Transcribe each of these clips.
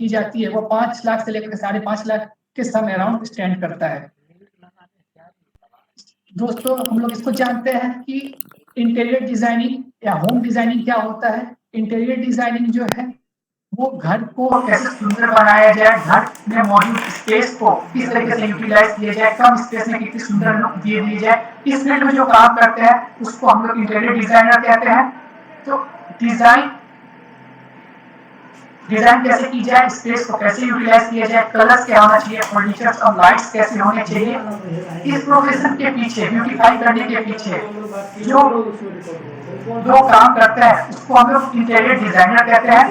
की जाती है वो 5 लाख से लेकर 5.5 लाख के सम अराउंड स्टैंड करता है। दोस्तों हम लोग इसको जानते हैं कि इंटीरियर डिजाइनिंग या होम डिजाइनिंग क्या होता है। इंटीरियर डिजाइनिंग जो है वो घर को कैसे सुंदर बनाया जाए, घर में मौजूद स्पेस को किस तरीके से यूटिलाइज किया जाए, कम स्पेस में कितनी सुंदर लुक दे दी जाए, इस फील्ड में जो काम करते हैं उसको हम लोग इंटीरियर डिजाइनर कहते हैं। तो डिजाइन कैसे की जाए, स्पेस को कैसे यूटिलाइज किया जाए, कलर्स क्या होना चाहिए, फर्नीचर्स और लाइट्स कैसे होने चाहिए, इस प्रोफेशन के पीछे, ब्यूटीफाई करने के पीछे जो काम करते हैं उसको हम लोग इंटीरियर डिजाइनर कहते हैं।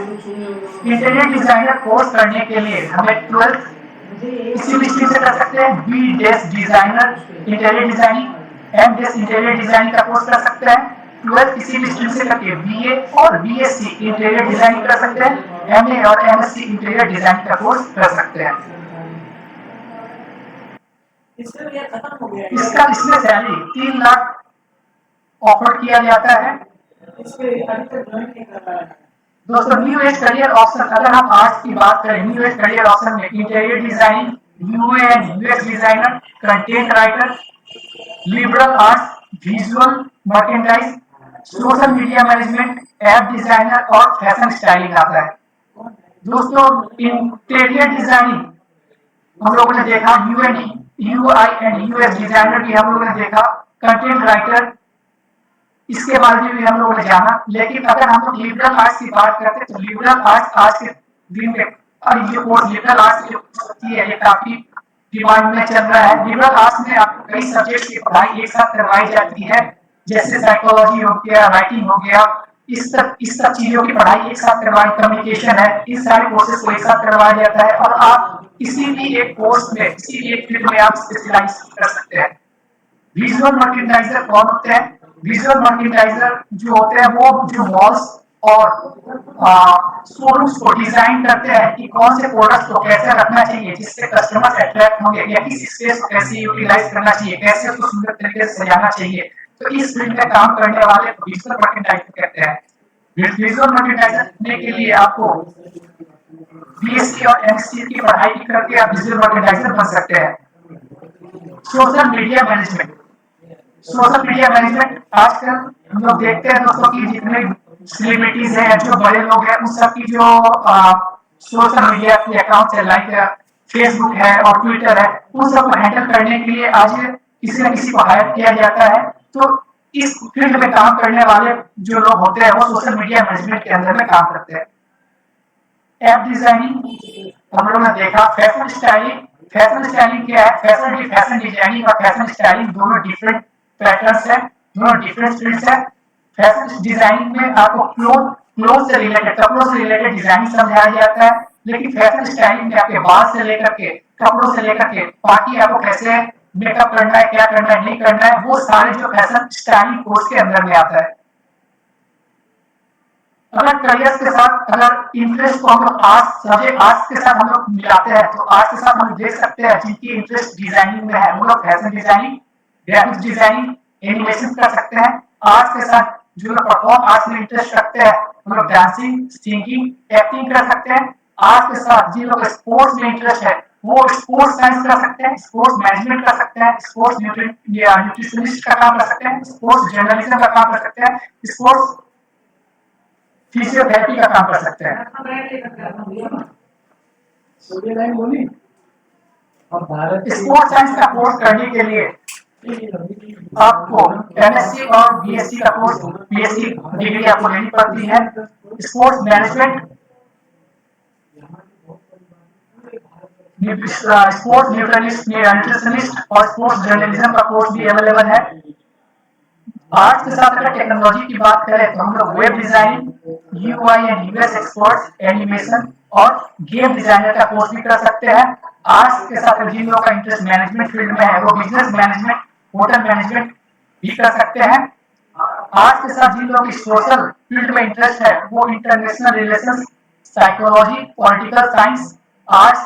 इंटीरियर डिजाइनर कोर्स करने के लिए हमें 12th इसी स्ट्रीम से कर सकते हैं, B Des designer interior designing, M Des interior designing का कोर्स कर सकते हैं। 12th किसी भी स्ट्रीम से करके बीए और बीएससी इंटीरियर डिजाइनिंग कर सकते हैं, एमए और एमएससी इंटीरियर डिजाइनिंग का कोर्स कर सकते हैं। इसका इसमें सैलरी 3 लाख ऑफर किया जाता है। दोस्तों न्यू एज करियर ऑप्शन, अगर हम आर्ट्स की बात करें, न्यू एज करियर ऑप्शन में interior designing, UI and UX designer, content writer, liberal arts, visual merchandise, social media management, app designer और फैशन स्टाइलिंग आता है। दोस्तों इंटीरियर डिजाइनिंग हम लोगों ने देखा, यूआई एंड यूएक्स डिजाइनर भी हम लोगों ने देखा, कंटेंट राइटर इसके बारे में भी हम लोगों ने जाना। लेकिन अगर हम लोग लिबरल आर्ट्स की बात करते हैं तो लिबरल आर्ट्स आज के दिन में, और ये कोर्स लिबरल आर्ट्स होती है, ये काफी डिमांड में चल रहा है। लिबरल आर्ट्स में आपको कई सब्जेक्ट की पढ़ाई एक साथ करवाई जाती है, जैसे साइकोलॉजी हो गया, राइटिंग हो गया, इस सब चीजों की पढ़ाई एक साथ करवाई, कम्युनिकेशन है, इस सारे कोर्सेज को एक साथ करवाया जाता है और आप किसी भी एक कोर्स में, किसी भी एक फील्ड में आप स्पेशलाइज कर सकते हैं। विजुअल मर्केंडाइजर कौन होते हैं? विजुअल मर्केंडाइजर जो होते हैं वो जो मॉल्स और शोरूम्स को डिजाइन करते हैं कि कौन से प्रोडक्ट्स को कैसे रखना चाहिए जिससे कस्टमर अट्रैक्ट होंगे, या किस स्पेस को कैसे यूटिलाइज करना चाहिए, कैसे उसको सुंदर तरीके से सजाना चाहिए। तो इस फील्ड में काम करने वाले विजुअल मर्केंडाइजर कहते हैं। विजुअल मर्केंडाइजर करने के लिए आपको बीएससी और एमएससी की पढ़ाई करके आप विजुअल मर्केंडाइजर बन सकते हैं। Social media management, social media management आजकल हम लोग देखते हैं दोस्तों कि जितने सेलिब्रिटीज हैं, जो बड़े लोग हैं, उन सब की जो सोशल मीडिया के अकाउंट है, लाइक फेसबुक है और ट्विटर है, उन सब को हैंडल करने के लिए आज किसी न किसी को हायर किया जाता है। तो इस फील्ड में काम करने वाले जो लोग होते हैं वो सोशल मीडिया मैनेजमेंट के अंदर में काम करते हैं। ऐप डिजाइनिंग हम लोगों ने देखा। फैशन स्टाइलिंग, फैशन स्टाइलिंग क्या है? फैशन डिजाइनिंग और फैशन स्टाइलिंग दोनों डिफरेंट पैटर्न्स है, दोनों डिफरेंट फील्ड्स है। फैशन डिजाइनिंग में आपको क्लोथ से रिलेटेड, कपड़ों से रिलेटेड डिजाइनिंग समझाया जाता है, लेकिन फैशन स्टाइलिंग में आपके बाल से लेकर के, कपड़ों से लेकर के, बाकी आपको कैसे मेकअप करना है, क्या करना है, नहीं करना है, वो सारे जो फैशन स्टाइलिंग कोर्स के अंदर में आता है। अगर करियर के साथ अगर इंटरेस्ट को हम लोग आर्ट्स के साथ हम लोग मिलाते हैं तो आर्ट्स के साथ हम देख सकते हैं जिनकी इंटरेस्ट डिजाइनिंग में है वो लोग fashion designing, graphics designing, animation कर सकते हैं। आर्ट्स के साथ जो लोग परफॉर्म आर्ट्स में इंटरेस्ट रखते हैं वो लोग डांसिंग, सिंगिंग, एक्टिंग कर सकते हैं। आर्ट्स के साथ जिन लोग स्पोर्ट्स में इंटरेस्ट है वो स्पोर्ट्स साइंस कर सकते हैं, स्पोर्ट्स मैनेजमेंट कर सकते हैं, स्पोर्ट्स न्यूट्रिशनिस्ट का काम कर सकते हैं, स्पोर्ट्स जर्नलिज्म का काम कर सकते हैं, स्पोर्ट्स फिजियोथेरेपी का काम कर सकते हैं। स्पोर्ट्स साइंस का कोर्स करने के लिए आपको एमएससी और बीएससी का कोर्स, बीएससी डिग्री आपको लेनी पड़ती है। स्पोर्ट्स मैनेजमेंट, स्पोर्ट्स न्यूट्रिशनिस्ट और स्पोर्ट्स जर्नलिज्म का कोर्स भी अवेलेबल है। आर्ट्स के साथ अगर टेक्नोलॉजी की बात करें तो हम लोग web designing, UI and UX experts, animation और गेम डिजाइनर का कोर्स भी कर सकते हैं। आर्ट्स के साथ जिन लोगों का इंटरेस्ट मैनेजमेंट फील्ड में है वो बिजनेस मैनेजमेंट, होटल मैनेजमेंट भी कर सकते हैं। आर्ट्स के साथ जिन लोगों की सोशल फील्ड में इंटरेस्ट है वो international relations, psychology, political science, arts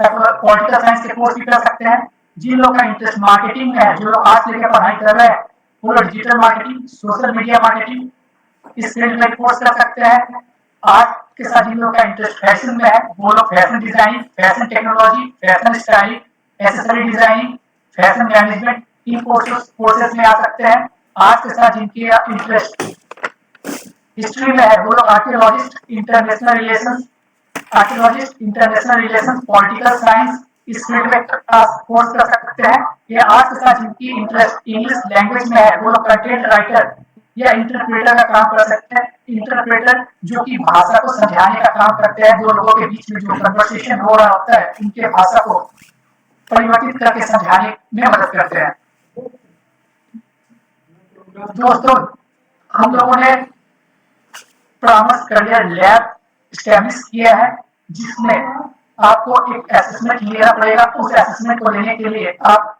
political science के कोर्स भी कर सकते हैं। जिन लोगों का इंटरेस्ट मार्केटिंग में है, जो लोग आर्ट्स लेकर पढ़ाई कर रहे हैं वो लोग digital marketing, social media marketing इस फील्ड में कोर्स कर सकते हैं। आर्ट्स इसके साथ जिन लोगों का इंटरेस्ट फैशन में है वो लोग fashion designing, fashion technology, fashion styling, accessory designing, fashion management, इन कोर्सेज में आ सकते हैं। आर्ट्स के साथ जिनकी इंटरेस्ट हिस्ट्री में है वो लोग archaeologist, international relations, archaeologist, international relations, political science इस फील्ड में कोर्स कर सकते हैं। या आर्ट्स के साथ जिनकी इंटरेस्ट इंग्लिश लैंग्वेज में है वो लोग कंटेंट राइटर या इंटरप्रेटर का काम कर सकते हैं। इंटरप्रेटर जो कि भाषा को समझाने का काम करते हैं, दो लोगों के बीच में जो कन्वर्सेशन हो रहा होता है उनके भाषा को परिवर्तित करके समझाने में मदद करते हैं। दोस्तों, हम लोगों ने प्रॉमिस करियर लैब स्टैब्लिश किया है जिसमें आपको एक असेसमेंट लेना पड़ेगा। उस असेसमेंट को लेने के लिए आप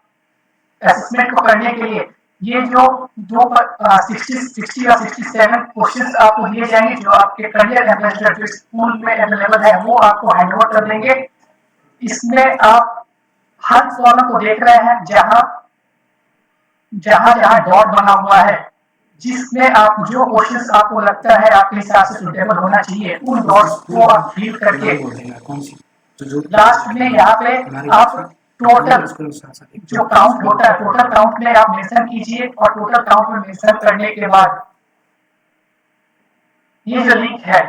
असेसमेंट को करने के लिए ये जो 60 या 67 क्वेश्चंस आपको दिए जाएंगे जो आपके करियर एम्बेसडर जो स्कूल में अवेलेबल है वो आपको हैंड ओवर कर देंगे। इसमें आप हर कॉलम को देख रहे हैं जहां जहां जहां डॉट बना हुआ है, जिसमें आप जो क्वेश्चंस आपको लगता है आपके हिसाब से सुटेबल होना चाहिए उन डॉट्स को आप फिल करके लास्ट में यहाँ पे आप टोटल जो काउंट होता है टोटल काउंट में आप मेंशन कीजिए और टोटल काउंट में मेंशन करने के बाद ये जो लिंक है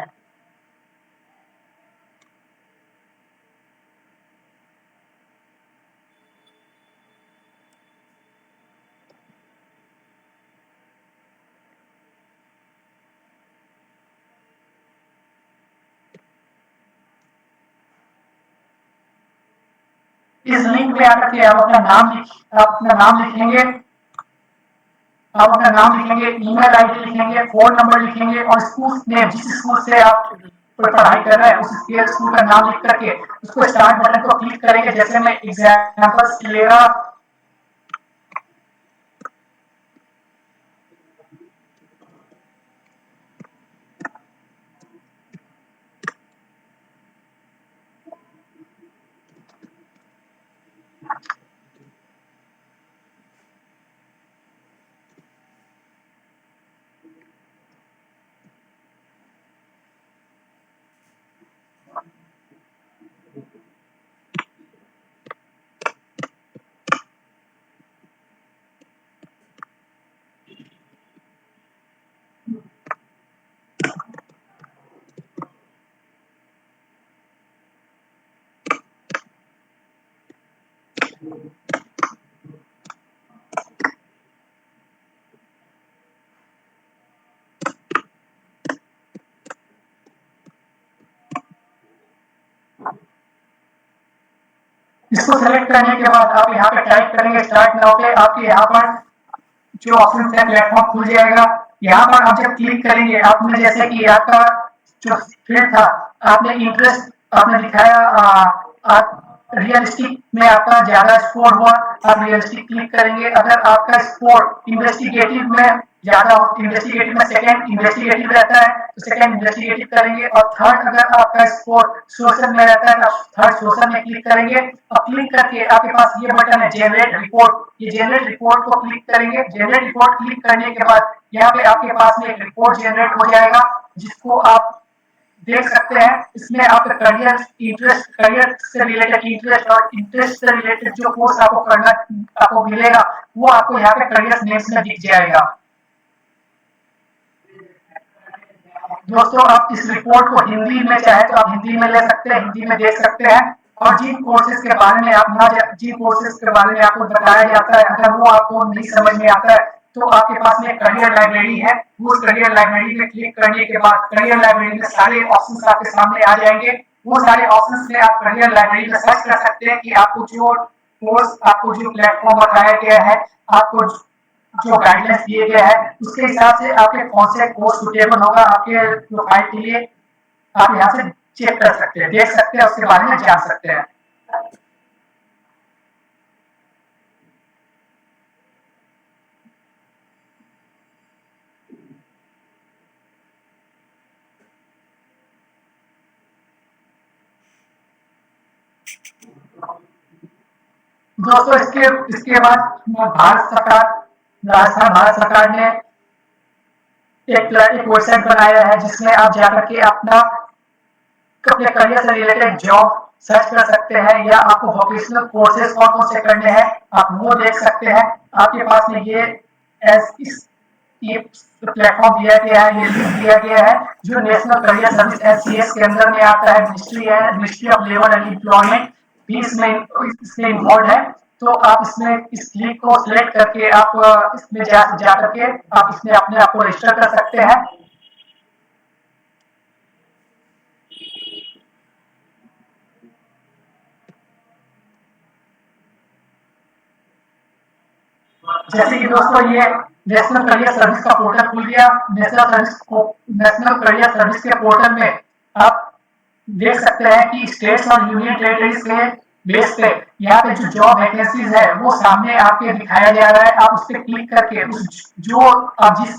इस लिंक में आकर के आप अपना नाम लिखेंगे, आप अपना नाम लिखेंगे, ईमेल आईडी लिखेंगे, फोन नंबर लिखेंगे और स्कूल नेम जिस स्कूल से आप पढ़ाई कर रहे हैं उस स्कूल का नाम लिख करके उसको स्टार्ट बटन को क्लिक करेंगे। जैसे मैं एग्जांपल्स लेगा इसको सेलेक्ट करने के बाद आप यहाँ पे टाइप करेंगे स्टार्ट नाउ पे, आपके यहाँ पर जो ऑप्शन है प्लेटफॉर्म खुल जाएगा। यहाँ पर आप जब क्लिक करेंगे आपने जैसे कि आपका जो फील्ड था आपने इंटरेस्ट आपने दिखाया रियलिस्टिक में आपका ज्यादा स्कोर हुआ, आप रियलिस्टिक क्लिक करेंगे। अगर आपका स्कोर इन्वेस्टिगेटिव में ज्यादा इन्वेस्टिगेटिव में सेकंड इन्वेस्टिगेटिव रहता है तो सेकंड इन्वेस्टिगेटिव करेंगे और थर्ड अगर आपका स्कोर सोशल में रहता है तो थर्ड सोशल में क्लिक करेंगे। और क्लिक करके आपके पास ये बटन है जनरेट रिपोर्ट, ये जनरेट रिपोर्ट को क्लिक करेंगे। जनरेट रिपोर्ट क्लिक करने के बाद यहाँ पे आपके पास में एक रिपोर्ट जनरेट हो जाएगा जिसको आप देख सकते हैं। इसमें आपका करियर से रिलेटेड इंटरेस्ट और इंटरेस्ट से रिलेटेड जो कोर्स आपको मिलेगा वो आपको यहाँ पे करियर नेम्स में दिख जाएगा। दोस्तों, आप इस रिपोर्ट को हिंदी में चाहे तो आप हिंदी में ले सकते हैं, हिंदी में देख सकते हैं। और जिन कोर्सेज के बारे में जिन कोर्सेज के बारे में आपको बताया जाता है अगर वो आपको नहीं समझ में आता है तो आपके पास में करियर लाइब्रेरी है। उस करियर लाइब्रेरी में क्लिक करने के बाद करियर लाइब्रेरी में सारे ऑप्शंस आपके सामने आ जाएंगे। वो सारे ऑप्शंस में आप करियर लाइब्रेरी में सर्च कर सकते हैं कि आपको जो कोर्स आपको जो प्लेटफॉर्म बताया गया है आपको जो गाइडलाइंस दिए गए हैं उसके हिसाब से आपके कौन से कोर्स सुटेबल होगा आपके प्रोफाइल के लिए आप यहाँ से चेक कर सकते हैं, देख सकते हैं, उसके बारे में जान सकते हैं। दोस्तों, इसके बाद राजस्थान भारत सरकार ने एक वेबसाइट बनाया है जिसमें आप जाकर के अपना अपने करियर से रिलेटेड जॉब सर्च कर सकते हैं, या आपको वोकेशनल कोर्सेज कौन कौन से करने हैं आप वो देख सकते हैं। आपके पास में ये ये प्लेटफॉर्म दिया गया है, ये लिंक दिया गया है जो नेशनल करियर सर्विस एनसीएस के अंदर में आता है। Ministry of labour and employment भी इसमें इन्वॉल्व है। तो आप इसमें इस लिंक को सिलेक्ट करके आप इसमें जा करके आप इसमें अपने आप को रजिस्टर कर सकते हैं। जैसे कि दोस्तों ये नेशनल करियर सर्विस का पोर्टल खुल गया। नेशनल करियर सर्विस के पोर्टल में आप देख सकते हैं कि स्टेट्स और यूनियन टेरिटरीज के बेस पे यहाँ पे जो जॉब वैकेंसीज है वो सामने आपके दिखाया जा रहा है। आप उस पर क्लिक करके उस जो आप जिस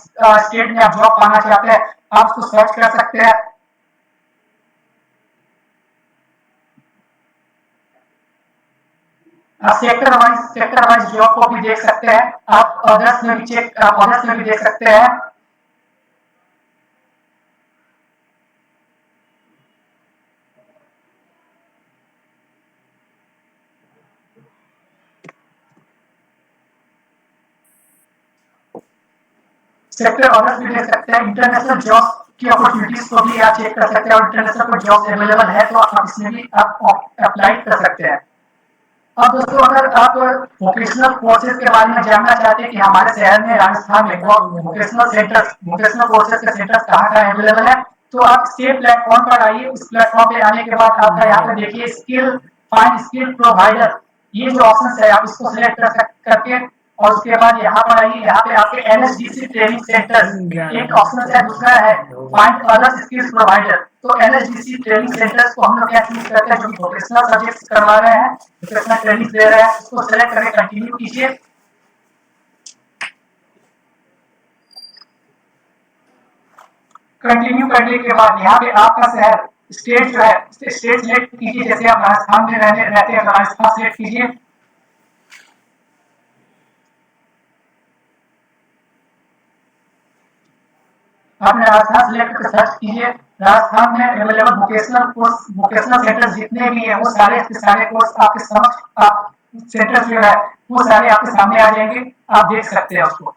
स्टेट में आप जॉब पाना चाहते हैं आप उसको सर्च कर सकते हैं। आप सेक्टर वाइज जॉब को भी देख सकते हैं। आप अदर्स में भी देख सकते हैं। सेक्टर ऑनर्स भी देख सकते हैं। इंटरनेशनल जॉब की अपॉर्चुनिटीज को भी आप चेक कर सकते हैं, और इंटरनेशनल कोई जॉब अवेलेबल है तो आप इसमें भी आप अप्लाई कर सकते हैं। अब दोस्तों अगर आप वोकेशनल कोर्सेज के बारे में जानना चाहते हैं कि हमारे शहर में राजस्थान में वोकेशनल कोर्सेज के सेंटर्स कहाँ कहाँ अवेलेबल है, तो आप स्टेट प्लेटफॉर्म पर आइए। उस प्लेटफॉर्म पे आने के बाद आपका यहाँ पे देखिए स्किल प्रोवाइडर, ये जो ऑप्शन है आप इसको सिलेक्ट करके और उसके बाद यहाँ पर आइए। यहाँ पे आपके एनएसडीसी ट्रेनिंग सेंटर एक ऑप्शन है, दूसरा है फाइंड अदर स्किल्स प्रोवाइडर। तो एनएसडीसी ट्रेनिंग सेंटर्स को हम लोग क्या चूज करते हैं, जो प्रोफेशनल सब्जेक्ट्स करवा रहे हैं, प्रोफेशनल ट्रेनिंग दे रहे हैं, उसको सेलेक्ट करके कंटिन्यू कीजिए। कंटिन्यू करने के बाद यहाँ पे आपका शहर स्टेट जो है स्टेट सिलेक्ट कीजिए। जैसे आप राजस्थान में रहते हैं तो राजस्थान सिलेक्ट कीजिए। आपने राजस्थान सिलेक्ट करके सर्च कीजिए। राजस्थान में अवेलेबल वोकेशनल सेंटर्स जितने भी हैं वो सारे कोर्स आपके समक्ष आप सेंटर्स जो है वो सारे आपके सामने आ जाएंगे, आप देख सकते हैं उसको।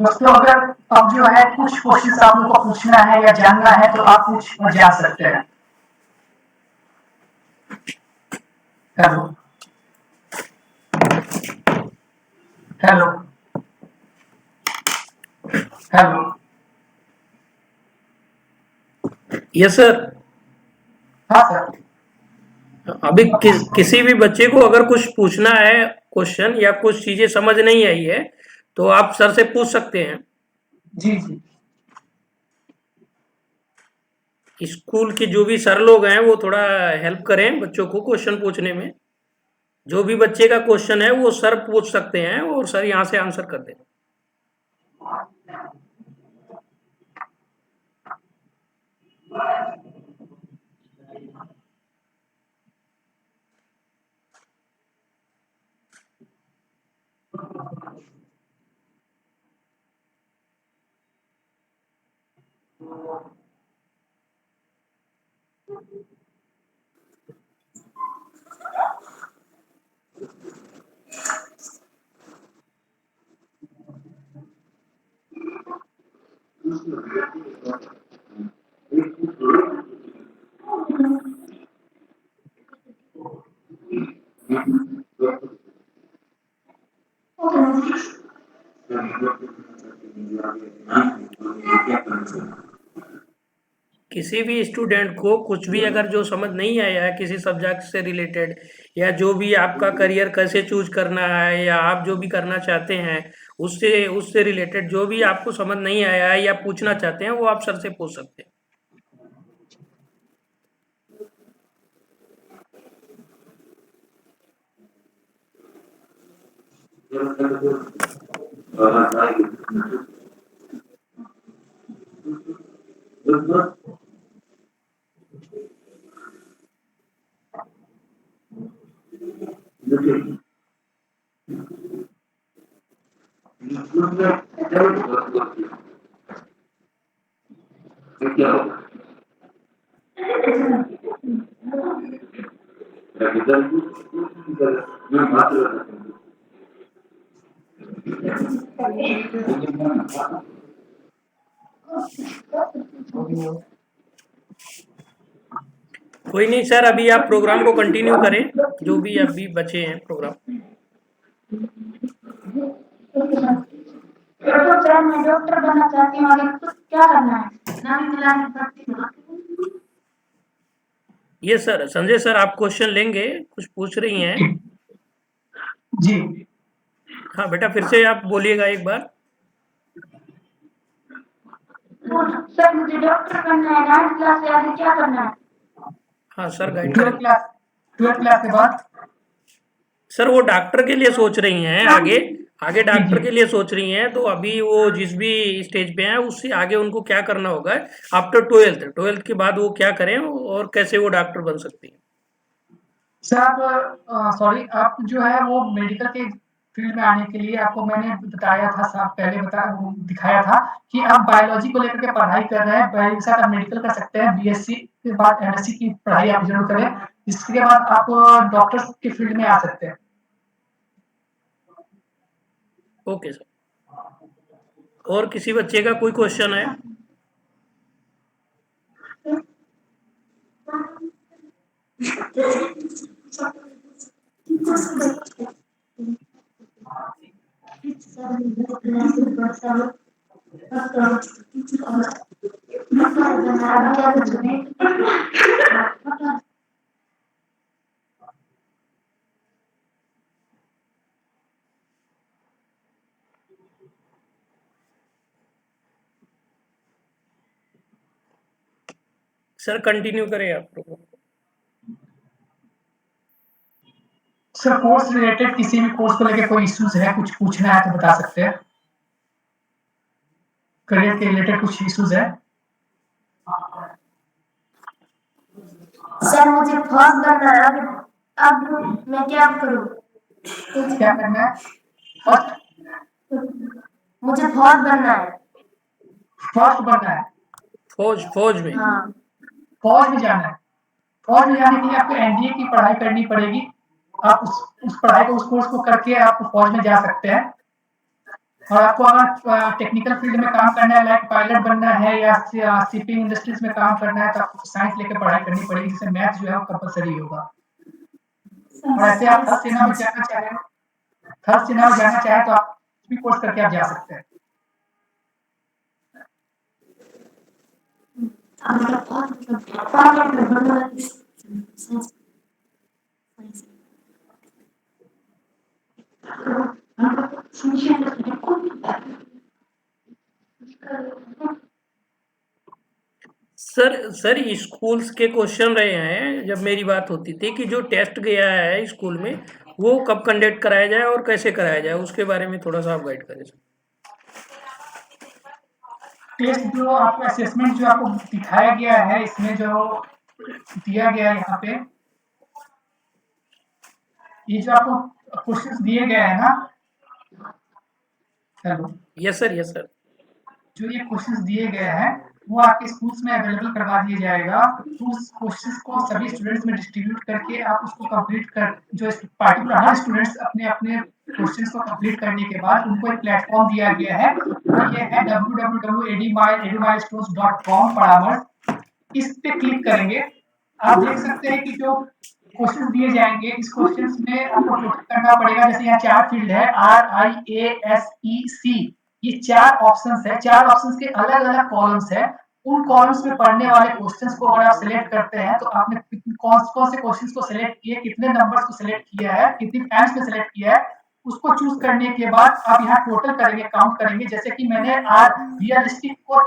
दोस्तों अगर अब जो है कुछ क्वेश्चन आप लोगों को पूछना है या जानना है तो आप पूछ और जान सकते हैं। Hello hello hello. Yes sir. हाँ सर। अभी किसी भी बच्चे को अगर कुछ पूछना है क्वेश्चन या कुछ चीजें समझ नहीं आई है तो आप सर से पूछ सकते हैं। जी जी। स्कूल के जो भी सर लोग हैं वो थोड़ा हेल्प करें बच्चों को क्वेश्चन पूछने में। जो भी बच्चे का क्वेश्चन है वो सर पूछ सकते हैं और सर यहाँ से आंसर कर दें। किसी भी स्टूडेंट को कुछ भी अगर जो समझ नहीं आया है किसी सब्जेक्ट से रिलेटेड, या जो भी आपका करियर कैसे चूज करना है या आप जो भी करना चाहते हैं उससे उससे रिलेटेड जो भी आपको समझ नहीं आया है या पूछना चाहते हैं वो आप सर से पूछ सकते हैं। कोई नहीं सर, अभी आप प्रोग्राम को कंटिन्यू करें, जो भी अभी बचे हैं प्रोग्राम। सर मैं डॉक्टर बनना चाहती हूँ, आगे कुछ क्या करना है? नाम दिलाने पड़ती है। ये सर संजय सर, आप क्वेश्चन लेंगे, कुछ पूछ रही हैं। जी हाँ बेटा, फिर से आप बोलिएगा एक बार। सर मुझे डॉक्टर बनना है, 9th क्लास से आगे क्या करना है? हाँ सर, गाइड 12th करें। क्लास 12th क्लास के बाद सर वो डॉक्टर के लिए सोच रही हैं, आगे आगे जी डॉक्टर जी के लिए सोच रही हैं, तो अभी वो जिस भी स्टेज पे हैं उससे आगे उनको क्या करना होगा आफ्टर 12th के बाद वो क्या करें और कैसे वो डॉक्टर बन सकती हैं। सर आप सॉरी आप जो है वो मेडिकल के फील्ड में आने के लिए आपको मैंने बताया था साहब पहले वो दिखाया था कि आप बायोलॉजी को लेकर के पढ़ाई कर रहे हैं, बायो के साथ आप मेडिकल कर सकते हैं, बीएससी के बाद एमएससी की पढ़ाई आप जरूर करें, इसके बाद आप डॉक्टर के फील्ड में आ सकते हैं। ओके सर, और किसी बच्चे का कोई क्वेश्चन है? सर कंटिन्यू करें आप प्रोग्राम। सर कोर्स रिलेटेड किसी भी कोर्स को लेकर कोई इश्यूज है, कुछ पूछना है तो बता सकते हैं, करियर के रिलेटेड कुछ इश्यूज है? सर मुझे फर्स्ट बनना है, अब मैं क्या करूँ? क्या करना है? फर्स्ट मुझे फर्स्ट बनना है। फर्स्ट बनना है, फौज में। हाँ फौज में जाना है। फौज में जाने के लिए आपको एनडीए की पढ़ाई करनी पड़ेगी, आप उस पढ़ाई को उस कोर्स को करके आप फौज में जा सकते हैं। और आपको अगर टेक्निकल फील्ड में काम करना है, लाइक पायलट बनना है या शिपिंग इंडस्ट्रीज में काम करना है, तो आपको साइंस लेकर पढ़ाई करनी पड़ेगी, जिससे मैथ जो है वो कंपलसरी होगा। और ऐसे आप थल सेना में जाना चाहें, थल सेना में जाना चाहे तो आप भी कोर्स करके आप जा सकते हैं। सर स्कूल्स के क्वेश्चन रहे हैं, जब मेरी बात होती थी कि जो टेस्ट गया है स्कूल में वो कब कंडक्ट कराया जाए और कैसे कराया जाए, उसके बारे में थोड़ा सा आप गाइड करें सर। टेस्ट जो आपको असेसमेंट जो आपको दिखाया गया है, इसमें जो दिया गया है यहाँ पे, ये जो आपको क्वेश्चंस दिए गए हैं ना, hello, yes sir, yes sir. जो ये क्वेश्चंस दिए गए हैं वो आपके स्कूल्स में अवेलेबल करवा दिया जाएगा, तो उस क्वेश्चंस को सभी स्टूडेंट्स में डिस्ट्रीब्यूट करके आप उसको कंप्लीट कर, जो पार्टिकुलर हर स्टूडेंट्स अपने अपने क्वेश्चंस को कंप्लीट करने के बाद उनको एक प्लेटफॉर्म दिया गया है, वो ये है www.edumilestones.com परामर्श। इस पे क्लिक करेंगे, आप देख सकते हैं कि जो क्वेश्चंस दिए जाएंगे, इस क्वेश्चंस में आपको टोटल करना पड़ेगा, जैसे यहाँ 4 फील्ड है, RIASEC, ये 4 ऑप्शंस है, 4 ऑप्शंस के अलग-अलग कॉलम्स है, उन कॉलम्स में पढ़ने वाले क्वेश्चंस को अगर आप सिलेक्ट करते हैं तो आपने कौन से क्वेश्चंस को सिलेक्ट किए, कितने नंबर्स को सिलेक्ट किया है, कितनी टाइम्स में सिलेक्ट किया है, उसको चूज करने के बाद आप यहाँ टोटल करेंगे, काउंट करेंगे, जैसे कि मैंने रियलिस्टिक को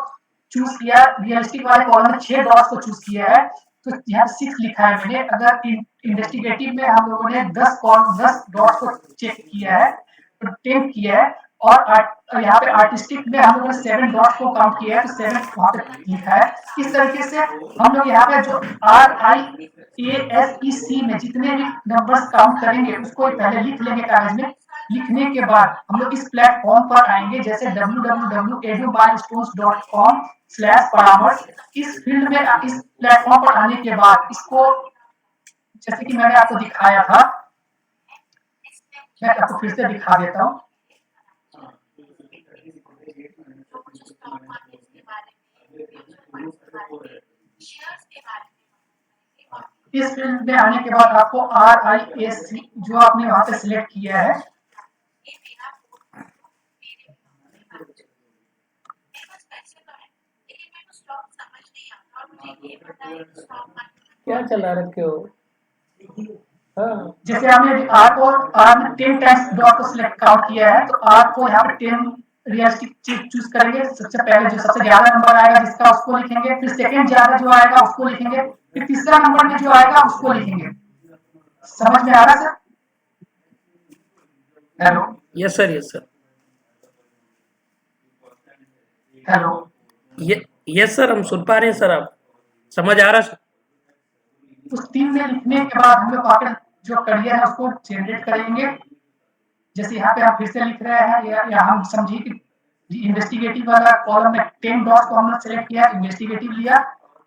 चूज किया, रियलिस्टिक वाले कॉलम में 6 डॉट्स को चूज किया है, तो यहाँ 6 लिखा है मैंने। अगर इन्वेस्टिगेटिव में हम लोगों ने 10 डॉट्स को चेक किया है, तो 10 किया है, और यहाँ पे आर्टिस्टिक में हम लोगों ने 7 डॉट को काउंट किया है, तो 7 वहां पे लिखा है। इस तरीके से हम लोग यहाँ पे जो RIASEC में जितने भी नंबर्स काउंट करेंगे उसको पहले लिख लेंगे कागज में। लिखने के बाद हम लोग इस प्लेटफॉर्म पर आएंगे, जैसे www.edubystones.com/परामर्श। इस फील्ड में इस प्लेटफॉर्म पर आने के बाद इसको, जैसे कि मैंने आपको दिखाया था, मैं आपको फिर से दिखा देता हूँ। इस फील्ड में आने के बाद आपको RIAC जो आपने वहां पे सिलेक्ट किया है, क्या चला रखे हो? हाँ, जैसे हमने R को 10 टाइम्स डॉट को सिलेक्ट काउंट किया है, तो R को यहाँ पे 10 रियलिस्टिक चूज करेंगे। सबसे पहले जो सबसे ज्यादा नंबर आएगा जिसका उसको लिखेंगे, फिर सेकंड ज्यादा जो आएगा उसको लिखेंगे, फिर तीसरा नंबर में जो आएगा उसको लिखेंगे। समझ में आ रहा है sir? Hello? Yes sir, yes sir, hello? Yes sir, हम सुन पा रहे हैं सर, आप समझ आ रहा सर? उस 3 में लिखने के बाद हम लोग आकर जो करियर है उसको जनरेट करेंगे। जैसे यहाँ पे हम फिर से लिख रहे हैं, या हम समझिए कि इन्वेस्टिगेटिव वाला कॉलम में 10 डॉट्स को हमने सेलेक्ट किया, इन्वेस्टिगेटिव लिया।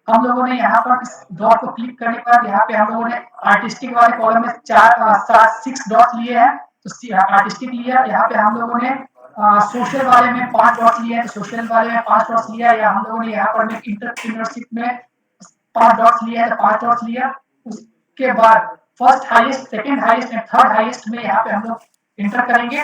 हम लोगों ने यहाँ पर इस डॉट को क्लिक करने के बाद यहाँ पे हम लोगों ने आर्टिस्टिक वाले कॉलम में 6 डॉट्स लिए हैं, तो आर्टिस्टिक लिया। यहाँ पे हम लोगों ने सोशल वाले में 5 डॉट्स लिए हैं, तो सोशल वाले में 5 डॉट्स लिया। या हम लोगों ने यहाँ पर इंटरप्रेन्योरशिप में 5 डॉट्स लिया है, तो 5 डॉट्स लिया। उसके बाद first highest, second highest and third highest में यहाँ पे हम लोग इंटर करेंगे।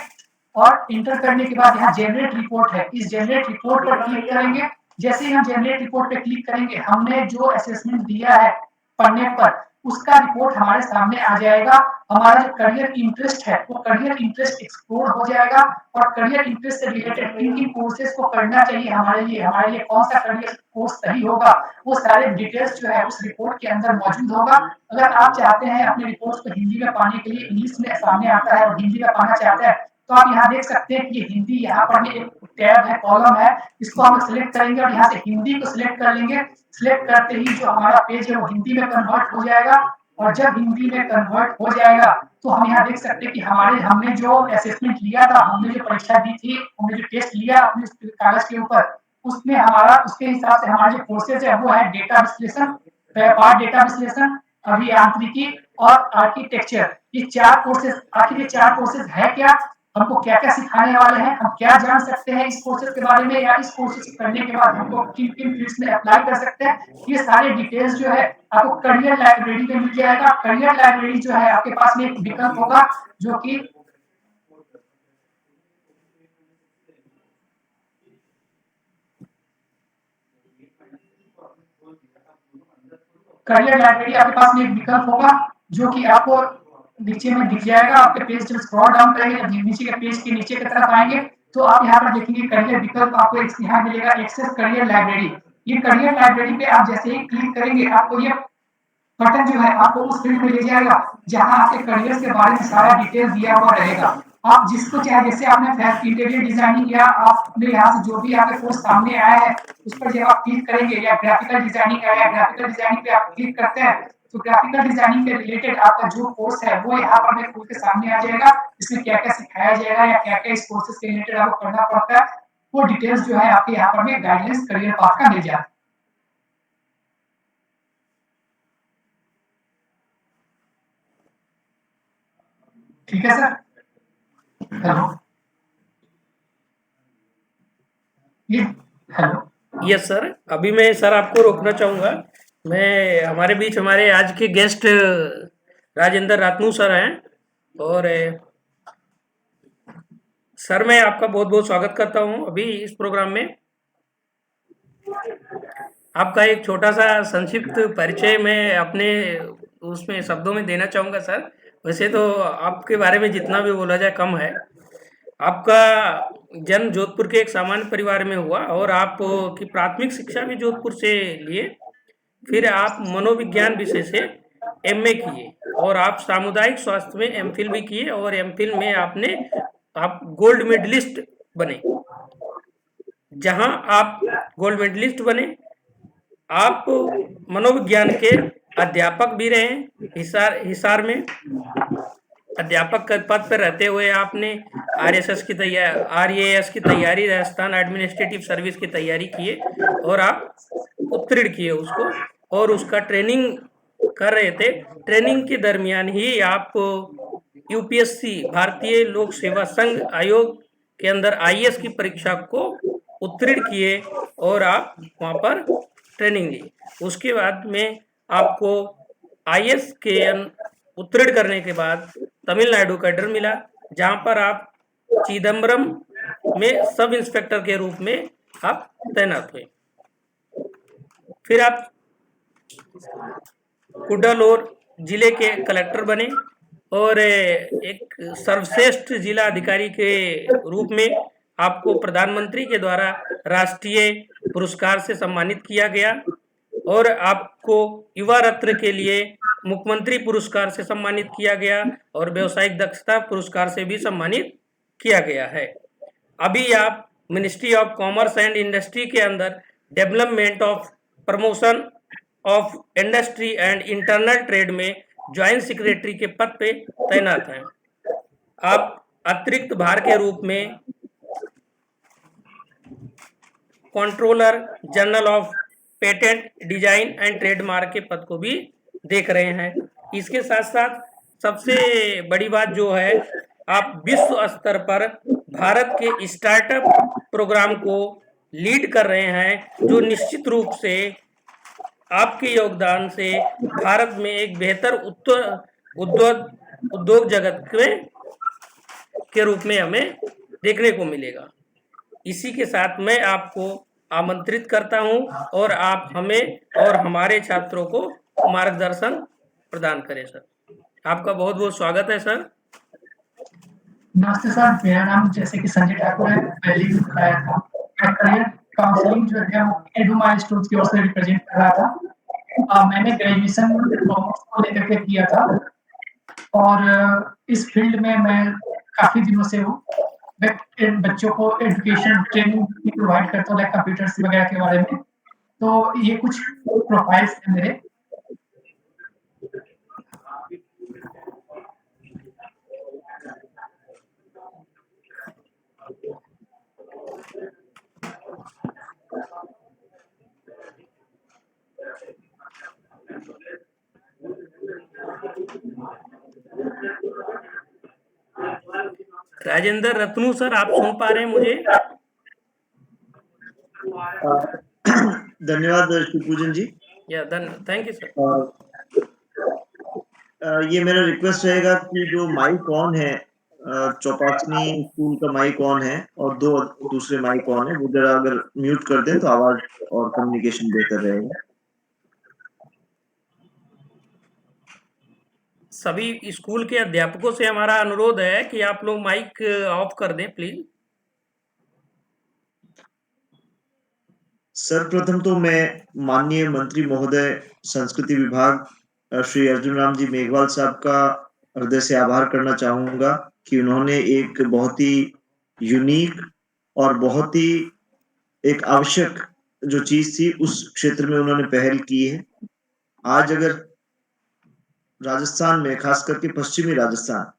और इंटर करने के बाद यहाँ जनरेट रिपोर्ट है, इस जनरेट रिपोर्ट पर क्लिक करेंगे। जैसे ही हम जनरेट रिपोर्ट पे क्लिक करेंगे, हमने जो असेसमेंट दिया है पढ़ने पर उसका रिपोर्ट हमारे सामने आ जाएगा। हमारा जो करियर इंटरेस्ट है वो करियर इंटरेस्ट एक्सप्लोर हो जाएगा, और करियर इंटरेस्ट से रिलेटेड किन किन कोर्सेज को करना चाहिए हमारे लिए कौन सा करियर कोर्स सही होगा, वो सारे डिटेल्स जो है उस रिपोर्ट के अंदर मौजूद होगा। अगर आप चाहते हैं अपने रिपोर्ट्स को हिंदी में पाने के लिए, इंग्लिश में सामने आता है और हिंदी में पाना चाहते हैं, तो आप यहाँ देख सकते हैं कि हिंदी यहाँ पर एक टैब है, कॉलम है, इसको हम सिलेक्ट करेंगे और यहाँ से हिंदी को सिलेक्ट कर लेंगे। सिलेक्ट करते ही जो हमारा पेज है वो हिंदी में कन्वर्ट हो जाएगा, और जब हिंदी में कन्वर्ट हो जाएगा तो हम यहाँ देख सकते हैं कि हमने जो असेसमेंट लिया था, हमने जो परीक्षा दी थी, हमने जो टेस्ट लिया अपने कागज के ऊपर, उसमें हमारा उसके हिसाब से हमारे जो कोर्सेज है वो है डेटा विश्लेषण, व्यापार डेटा विश्लेषण, अभियांत्रिकी और आर्किटेक्चर। ये 4 कोर्सेज, आखिर ये 4 कोर्सेज है क्या, हमको क्या क्या सिखाने वाले हैं, हम क्या जान सकते हैं इस कोर्सेज के बारे में, या इस कोर्सेज करने के बाद हमको किन किन फील्ड्स में अप्लाई कर सकते हैं, ये सारे डिटेल्स जो है आपको करियर लाइब्रेरी में मिल जाएगा। करियर लाइब्रेरी जो है आपके पास में एक विकल्प होगा जो कि करियर लाइब्रेरी आपके पास में एक विकल्प होगा जो कि आपको नीचे में दिख जाएगा। आपके पेज जब स्क्रॉल डाउन करेंगे, जब नीचे के पेज के नीचे की तरफ आएंगे तो आप यहाँ पर देखेंगे करियर विकल्प, आपको यहाँ मिलेगा एक्सेस करियर लाइब्रेरी। ये करियर लाइब्रेरी पे आप जैसे ही क्लिक करेंगे, आपको ये बटन जो है आपको उस फील्ड में ले जाएगा जहां आपके करियर के बारे में सारा डिटेल दिया हुआ रहेगा। आप जिसको चाहे, जैसे आपने इंटीरियर डिजाइनिंग या आपने यहाँ से जो भी आपके कोर्स सामने आया है उस पर जब आप क्लिक करेंगे, या ग्राफिकल डिजाइनिंग आया, ग्राफिकल डिजाइनिंग पे आप क्लिक करते हैं तो ग्राफिकल डिजाइनिंग के रिलेटेड आपका जो कोर्स है वो यहाँ पर खुल के सामने आ जाएगा। इसमें क्या क्या सिखाया जाएगा या क्या क्या इस कोर्सेज के रिलेटेड आपको करना पड़ता है, वो डिटेल्स जो है आपके यहाँ पर गाइडलाइंस करियर पाथ का मिल जाता है। ठीक है सर? हेलो? ये हेलो? यस सर, अभी मैं सर आपको रोकना चाहूँगा। मैं हमारे बीच हमारे आज के गेस्ट राजेंद्र रातनू सर हैं, और सर मैं आपका बहुत बहुत स्वागत करता हूँ अभी इस प्रोग्राम में। आपका एक छोटा सा संक्षिप्त परिचय मैं अपने उसमें शब्दों में देना चाहूँगा सर। वैसे तो आपके बारे में जितना भी बोला जाए कम है। आपका जन्म जोधपुर के एक सामान्य परिवार में हुआ, और आप की प्राथमिक शिक्षा भी जोधपुर से लिए। फिर आप मनोविज्ञान विषय से एमए किए, और आप सामुदायिक स्वास्थ्य में एमफिल भी किए, और एमफिल में आप गोल्ड मेडलिस्ट बने, जहां आप गोल्ड मेडलिस्ट बने, आप मनोविज्ञान के अध्यापक भी रहे। हिसार में अध्यापक के पद पर रहते हुए आपने RAS की तैयारी, राजस्थान एडमिनिस्ट्रेटिव सर्विस की तैयारी किए और आप उत्तीर्ण किए उसको, और उसका ट्रेनिंग कर रहे थे। ट्रेनिंग के दरमियान ही आप UPSC भारतीय लोक सेवा संघ आयोग के अंदर IAS की परीक्षा को उत्तीर्ण किए और आप वहाँ पर ट्रेनिंग ली। उसके बाद में आपको IAS के उत्तीर्ण करने के बाद तमिलनाडु का कैडर मिला, जहाँ पर आप चिदम्बरम में सब इंस्पेक्टर के रूप में आप तैनात हुए। फिर आप कुडालोर जिले के कलेक्टर बने और एक सर्वश्रेष्ठ जिला अधिकारी के रूप में आपको प्रधानमंत्री के द्वारा राष्ट्रीय पुरस्कार से सम्मानित किया गया और आपको युवा रत्न के लिए मुख्यमंत्री पुरस्कार से सम्मानित किया गया और व्यावसायिक दक्षता पुरस्कार से भी सम्मानित किया गया है। अभी आप ministry of commerce and industry के अंदर development of promotion of industry and internal trade में ज्वाइंट सेक्रेटरी के पद पे तैनात हैं। आप अतिरिक्त भार के रूप में controller general of patent design and trademark के पद को भी देख रहे हैं। इसके साथ साथ सबसे बड़ी बात जो है, आप विश्व स्तर पर भारत के स्टार्टअप प्रोग्राम को लीड कर रहे हैं, जो निश्चित रूप से आपके योगदान से भारत में एक बेहतर उद्योग जगत के रूप में हमें देखने को मिलेगा। इसी के साथ मैं आपको आमंत्रित करता हूं और आप हमें और हमारे छात्रों को मार्गदर्शन प्रदान करें। सर, आपका बहुत बहुत स्वागत है। सर, नमस्ते सर, मेरा नाम जैसे कि संजय ठाकुर है। पहले भी बताया था, मैं करियर काउंसलिंग जो है वो एडू माइलस्टोन्स की ओर से रिप्रेजेंट कर रहा था। मैंने ग्रेजुएशन कॉमर्स को लेकर के किया था और इस फील्ड में मैं काफी दिनों से हूँ। मैं बच्चों को एजुकेशन ट्रेनिंग प्रोवाइड करता हूँ, लाइक कंप्यूटर्स वगैरह के बारे में। तो ये कुछ प्रोफाइल्स हैं मेरे। राजेंद्र रत्नू सर, आप सुन पा रहे हैं मुझे? धन्यवाद शिवपूजन जी। या थैंक यू सर। ये मेरा रिक्वेस्ट रहेगा कि जो माइक ऑन है, चौपासनी स्कूल का माइक ऑन है और दो दूसरे माइक ऑन है, वो जरा अगर म्यूट कर दें तो आवाज और कम्युनिकेशन बेहतर रहेगा। सभी स्कूल के अध्यापकों से हमारा अनुरोध है कि आप लोग माइक ऑफ कर दें प्लीज। सर्वप्रथम तो मैं माननीय मंत्री महोदय संस्कृति विभाग श्री अर्जुन राम जी मेघवाल साहब का हृदय से आभार करना चाहूंगा कि उन्होंने एक बहुत ही यूनिक और बहुत ही एक आवश्यक जो चीज थी उस क्षेत्र में उन्होंने पहल की है। आज अगर राजस्थान में, खास करके पश्चिमी राजस्थान,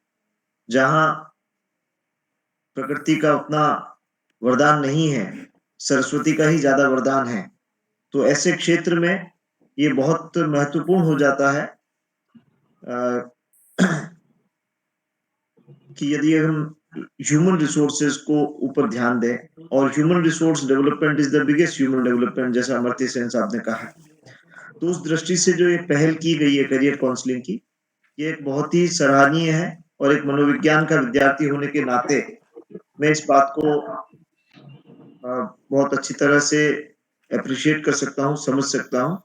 जहां प्रकृति का उतना वरदान नहीं है, सरस्वती का ही ज्यादा वरदान है, तो ऐसे क्षेत्र में ये बहुत महत्वपूर्ण हो जाता है कि यदि हम ह्यूमन रिसोर्सेज को ऊपर ध्यान दें, और human resource development is the biggest human development, जैसा अमर्त्य सेन साहब ने कहा। तो उस दृष्टि से जो ये पहल की गई है करियर काउंसलिंग की, ये एक बहुत ही सराहनीय है और एक मनोविज्ञान का विद्यार्थी होने के नाते मैं इस बात को बहुत अच्छी तरह से अप्रिशिएट कर सकता हूँ, समझ सकता हूँ।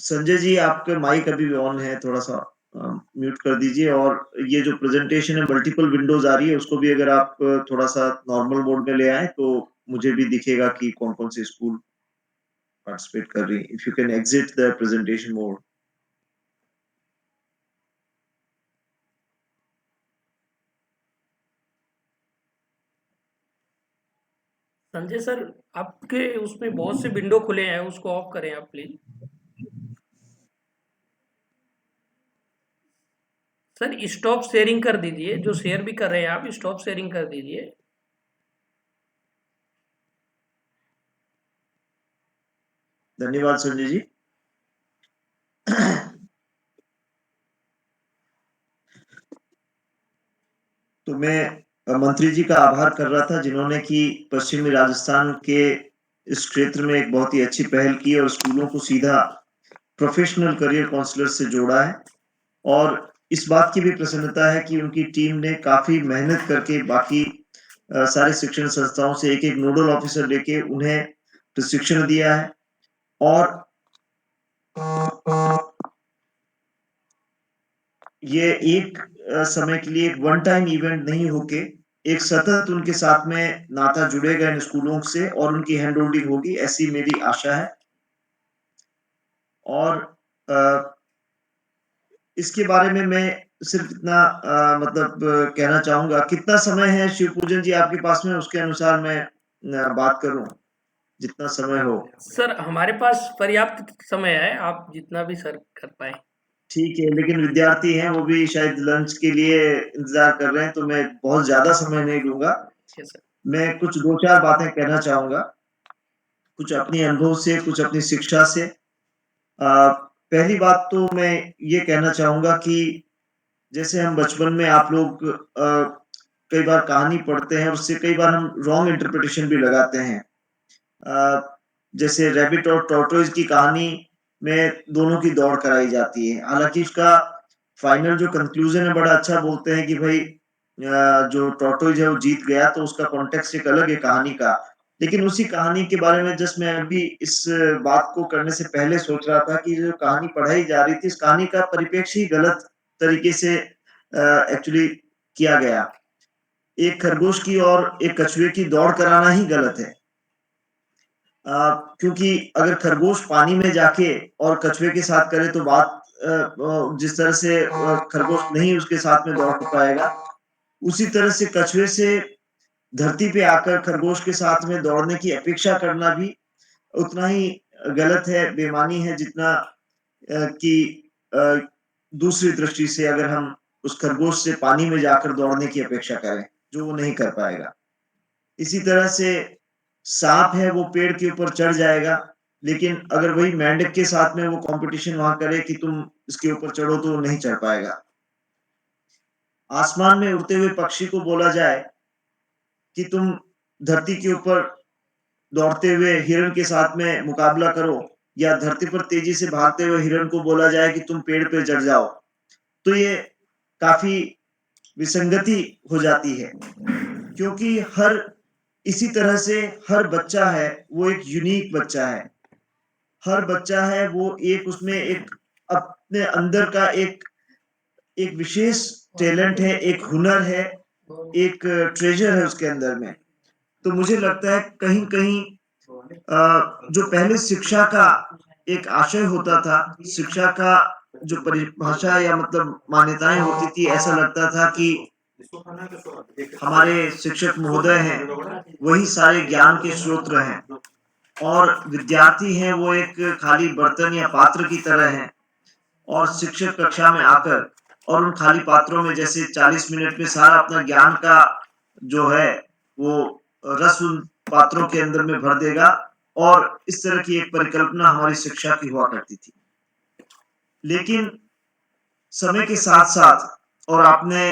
संजय जी, आपका माइक अभी ऑन है, थोड़ा सा म्यूट कर दीजिए। और ये जो प्रेजेंटेशन है, मल्टीपल विंडोज आ रही है, उसको भी अगर आप थोड़ा सा नॉर्मल मोड में ले आए तो मुझे भी दिखेगा कि कौन कौन से स्कूल पार्टिसिपेट कर रही है। If you can exit the presentation mode. Sanjay sir, आपके उसमें बहुत से विंडो खुले हैं, उसको ऑफ करें आप प्लीज। सर स्टॉप शेयरिंग कर दीजिए, जो शेयर भी कर रहे हैं आप स्टॉप शेयरिंग कर दीजिए। धन्यवाद संजय जी। तो मैं मंत्री जी का आभार कर रहा था जिन्होंने कि पश्चिमी राजस्थान के इस क्षेत्र में एक बहुत ही अच्छी पहल की और स्कूलों को सीधा प्रोफेशनल करियर काउंसलर से जोड़ा है। और इस बात की भी प्रसन्नता है कि उनकी टीम ने काफी मेहनत करके बाकी सारे शिक्षण संस्थाओं से एक-एक नोडल ऑफिसर लेके उन्हें प्रशिक्षण दिया है। और ये एक समय के लिए वन टाइम इवेंट नहीं होके एक सतत उनके साथ में नाता जुड़ेगा इन स्कूलों से और उनकी हैंड होल्डिंग होगी, ऐसी मेरी आशा है। और इसके बारे में मैं सिर्फ इतना मतलब कहना चाहूंगा, कितना समय है शिव पूजन जी आपके पास में, उसके अनुसार मैं बात करूं, जितना समय हो। सर हमारे पास पर्याप्त समय है, आप जितना भी सर कर पाए। ठीक है, लेकिन विद्यार्थी हैं, वो भी शायद लंच के लिए इंतजार कर रहे हैं, तो मैं बहुत ज्यादा समय नहीं लूंगा। मैं कुछ 2-4 बातें कहना चाहूंगा, कुछ अपने अनुभव से, कुछ अपनी शिक्षा से। पहली बात तो मैं ये कहना चाहूंगा कि जैसे हम बचपन में आप लोग कई बार कहानी पढ़ते हैं, उससे कई बार हम रॉन्ग इंटरप्रिटेशन भी लगाते हैं। जैसे रैबिट और टॉर्टोइज की कहानी में दोनों की दौड़ कराई जाती है। हालाँकि उसका फाइनल जो कंक्लूज़न है बड़ा अच्छा बोलते हैं कि भई जो टॉर्टोइज है वो जीत गया, तो उसका कॉन्टेक्स्ट एक अलग है कहानी का। लेकिन उसी कहानी के बारे में जस्ट मैं अभी इस बात को करने से पहले सोच रहा था कि जो कहानी पढ़ाई जा रही थी, इस कहानी का परिप्रेक्ष्य ही गलत तरीके से एक्चुअली किया गया। एक खरगोश की और एक कछुए की दौड़ कराना ही गलत है। क्योंकि अगर खरगोश पानी में जाके और कछुए के साथ करे तो बात जिस तरह से खरगोश नहीं उसके साथ में दौड़ पाएगा, उसी तरह से कछुए से धरती पे आकर खरगोश के साथ में दौड़ने की अपेक्षा करना भी उतना ही गलत है, बेईमानी है, जितना कि अ, दूसरी दृष्टि से अगर हम उस खरगोश से पानी में जाकर दौड़ने की अपेक्षा करें, जो वो नहीं कर पाएगा। इसी तरह से साँप है वो पेड़ के ऊपर चढ़ जाएगा, लेकिन अगर वही मेंढक के साथ में वो कॉम्पिटिशन वहाँ करे कि तुम इसके ऊपर चढ़ो तो वो नहीं चढ़ पाएगा। आसमान में उड़ते हुए पक्षी को बोला जाए कि तुम धरती के ऊपर दौड़ते हुए हिरण के साथ में मुकाबला करो, या धरती पर तेजी से भागते हुए हिरण को बोला जाए कि तुम पेड़ पे चढ़ जाओ, तो ये काफ़ी विसंगति हो जाती है। क्योंकि इसी तरह से हर बच्चा है वो एक यूनिक बच्चा है। हर बच्चा है वो एक उसमें एक अपने अंदर का एक एक विशेष टैलेंट है, एक हुनर है, एक ट्रेजर है उसके अंदर में। तो मुझे लगता है कहीं-कहीं जो पहले शिक्षा का एक आशय होता था, शिक्षा का जो परिभाषा या मतलब मान्यताएँ होती थी, ऐसा लगता था कि हमारे शिक्षक महोदय हैं, वही सारे ज्ञान के स्रोत हैं और विद्यार्थी हैं वो एक खाली बर्तन या पात्र की तरह हैं। और शिक्षक कक्षा में आकर और उन खाली पात्रों में जैसे 40 मिनट में सारा अपना ज्ञान का जो है वो रस उन पात्रों के अंदर में भर देगा, और इस तरह की एक परिकल्पना हमारी शिक्षा की हुआ करती थी। लेकिन समय के साथ-साथ और आपने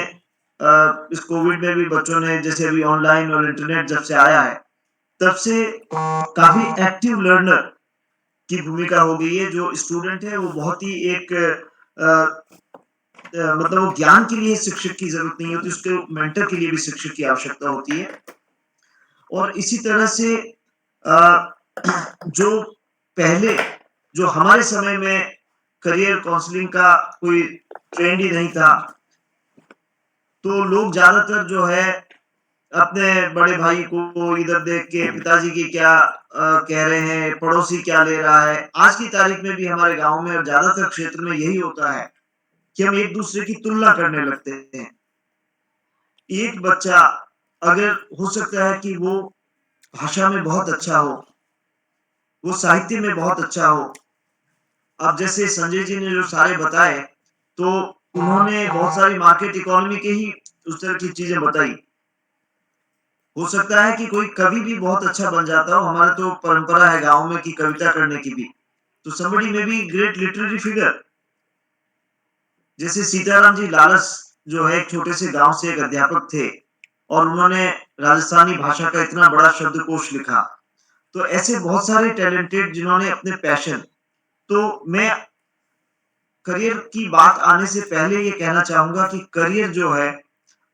इस कोविड में भी बच्चों ने जैसे अभी ऑनलाइन और इंटरनेट जब से आया है, तब से काफ़ी एक्टिव लर्नर की भूमिका हो गई है। जो स्टूडेंट है वो बहुत ही एक मतलब वो ज्ञान के लिए शिक्षक की ज़रूरत नहीं होती, उसके मेंटर के लिए भी शिक्षक की आवश्यकता होती है। और इसी तरह से जो पहले जो हमारे समय में करियर काउंसलिंग का कोई ट्रेंड ही नहीं था, तो लोग ज़्यादातर जो है अपने बड़े भाई को इधर देख के पिताजी की क्या कह रहे हैं, पड़ोसी क्या ले रहा है। आज की तारीख में भी हमारे गाँव में और ज़्यादातर क्षेत्र में यही होता है कि हम एक-दूसरे की तुलना करने लगते हैं। एक बच्चा अगर हो सकता है कि वो भाषा में बहुत अच्छा हो, वो साहित्य में बहुत अच्छा हो। अब जैसे संजय जी ने जो सारे बताए, तो उन्होंने बहुत सारी मार्केट इकोनॉमी के ही उस तरह की चीज़ें बताई। हो सकता है कि कोई कवि भी बहुत अच्छा बन जाता हो, हमारा तो परंपरा है गाँव में कि कविता करने की भी। तो somebody may be great literary figure। जैसे सीताराम जी लालस जो है एक छोटे से गाँव से एक अध्यापक थे और उन्होंने राजस्थानी भाषा का इतना बड़ा शब्दकोश लिखा। तो ऐसे बहुत सारे टैलेंटेड जिन्होंने अपने पैशन तो मैं करियर की बात आने से पहले ये कहना चाहूँगा कि करियर जो है,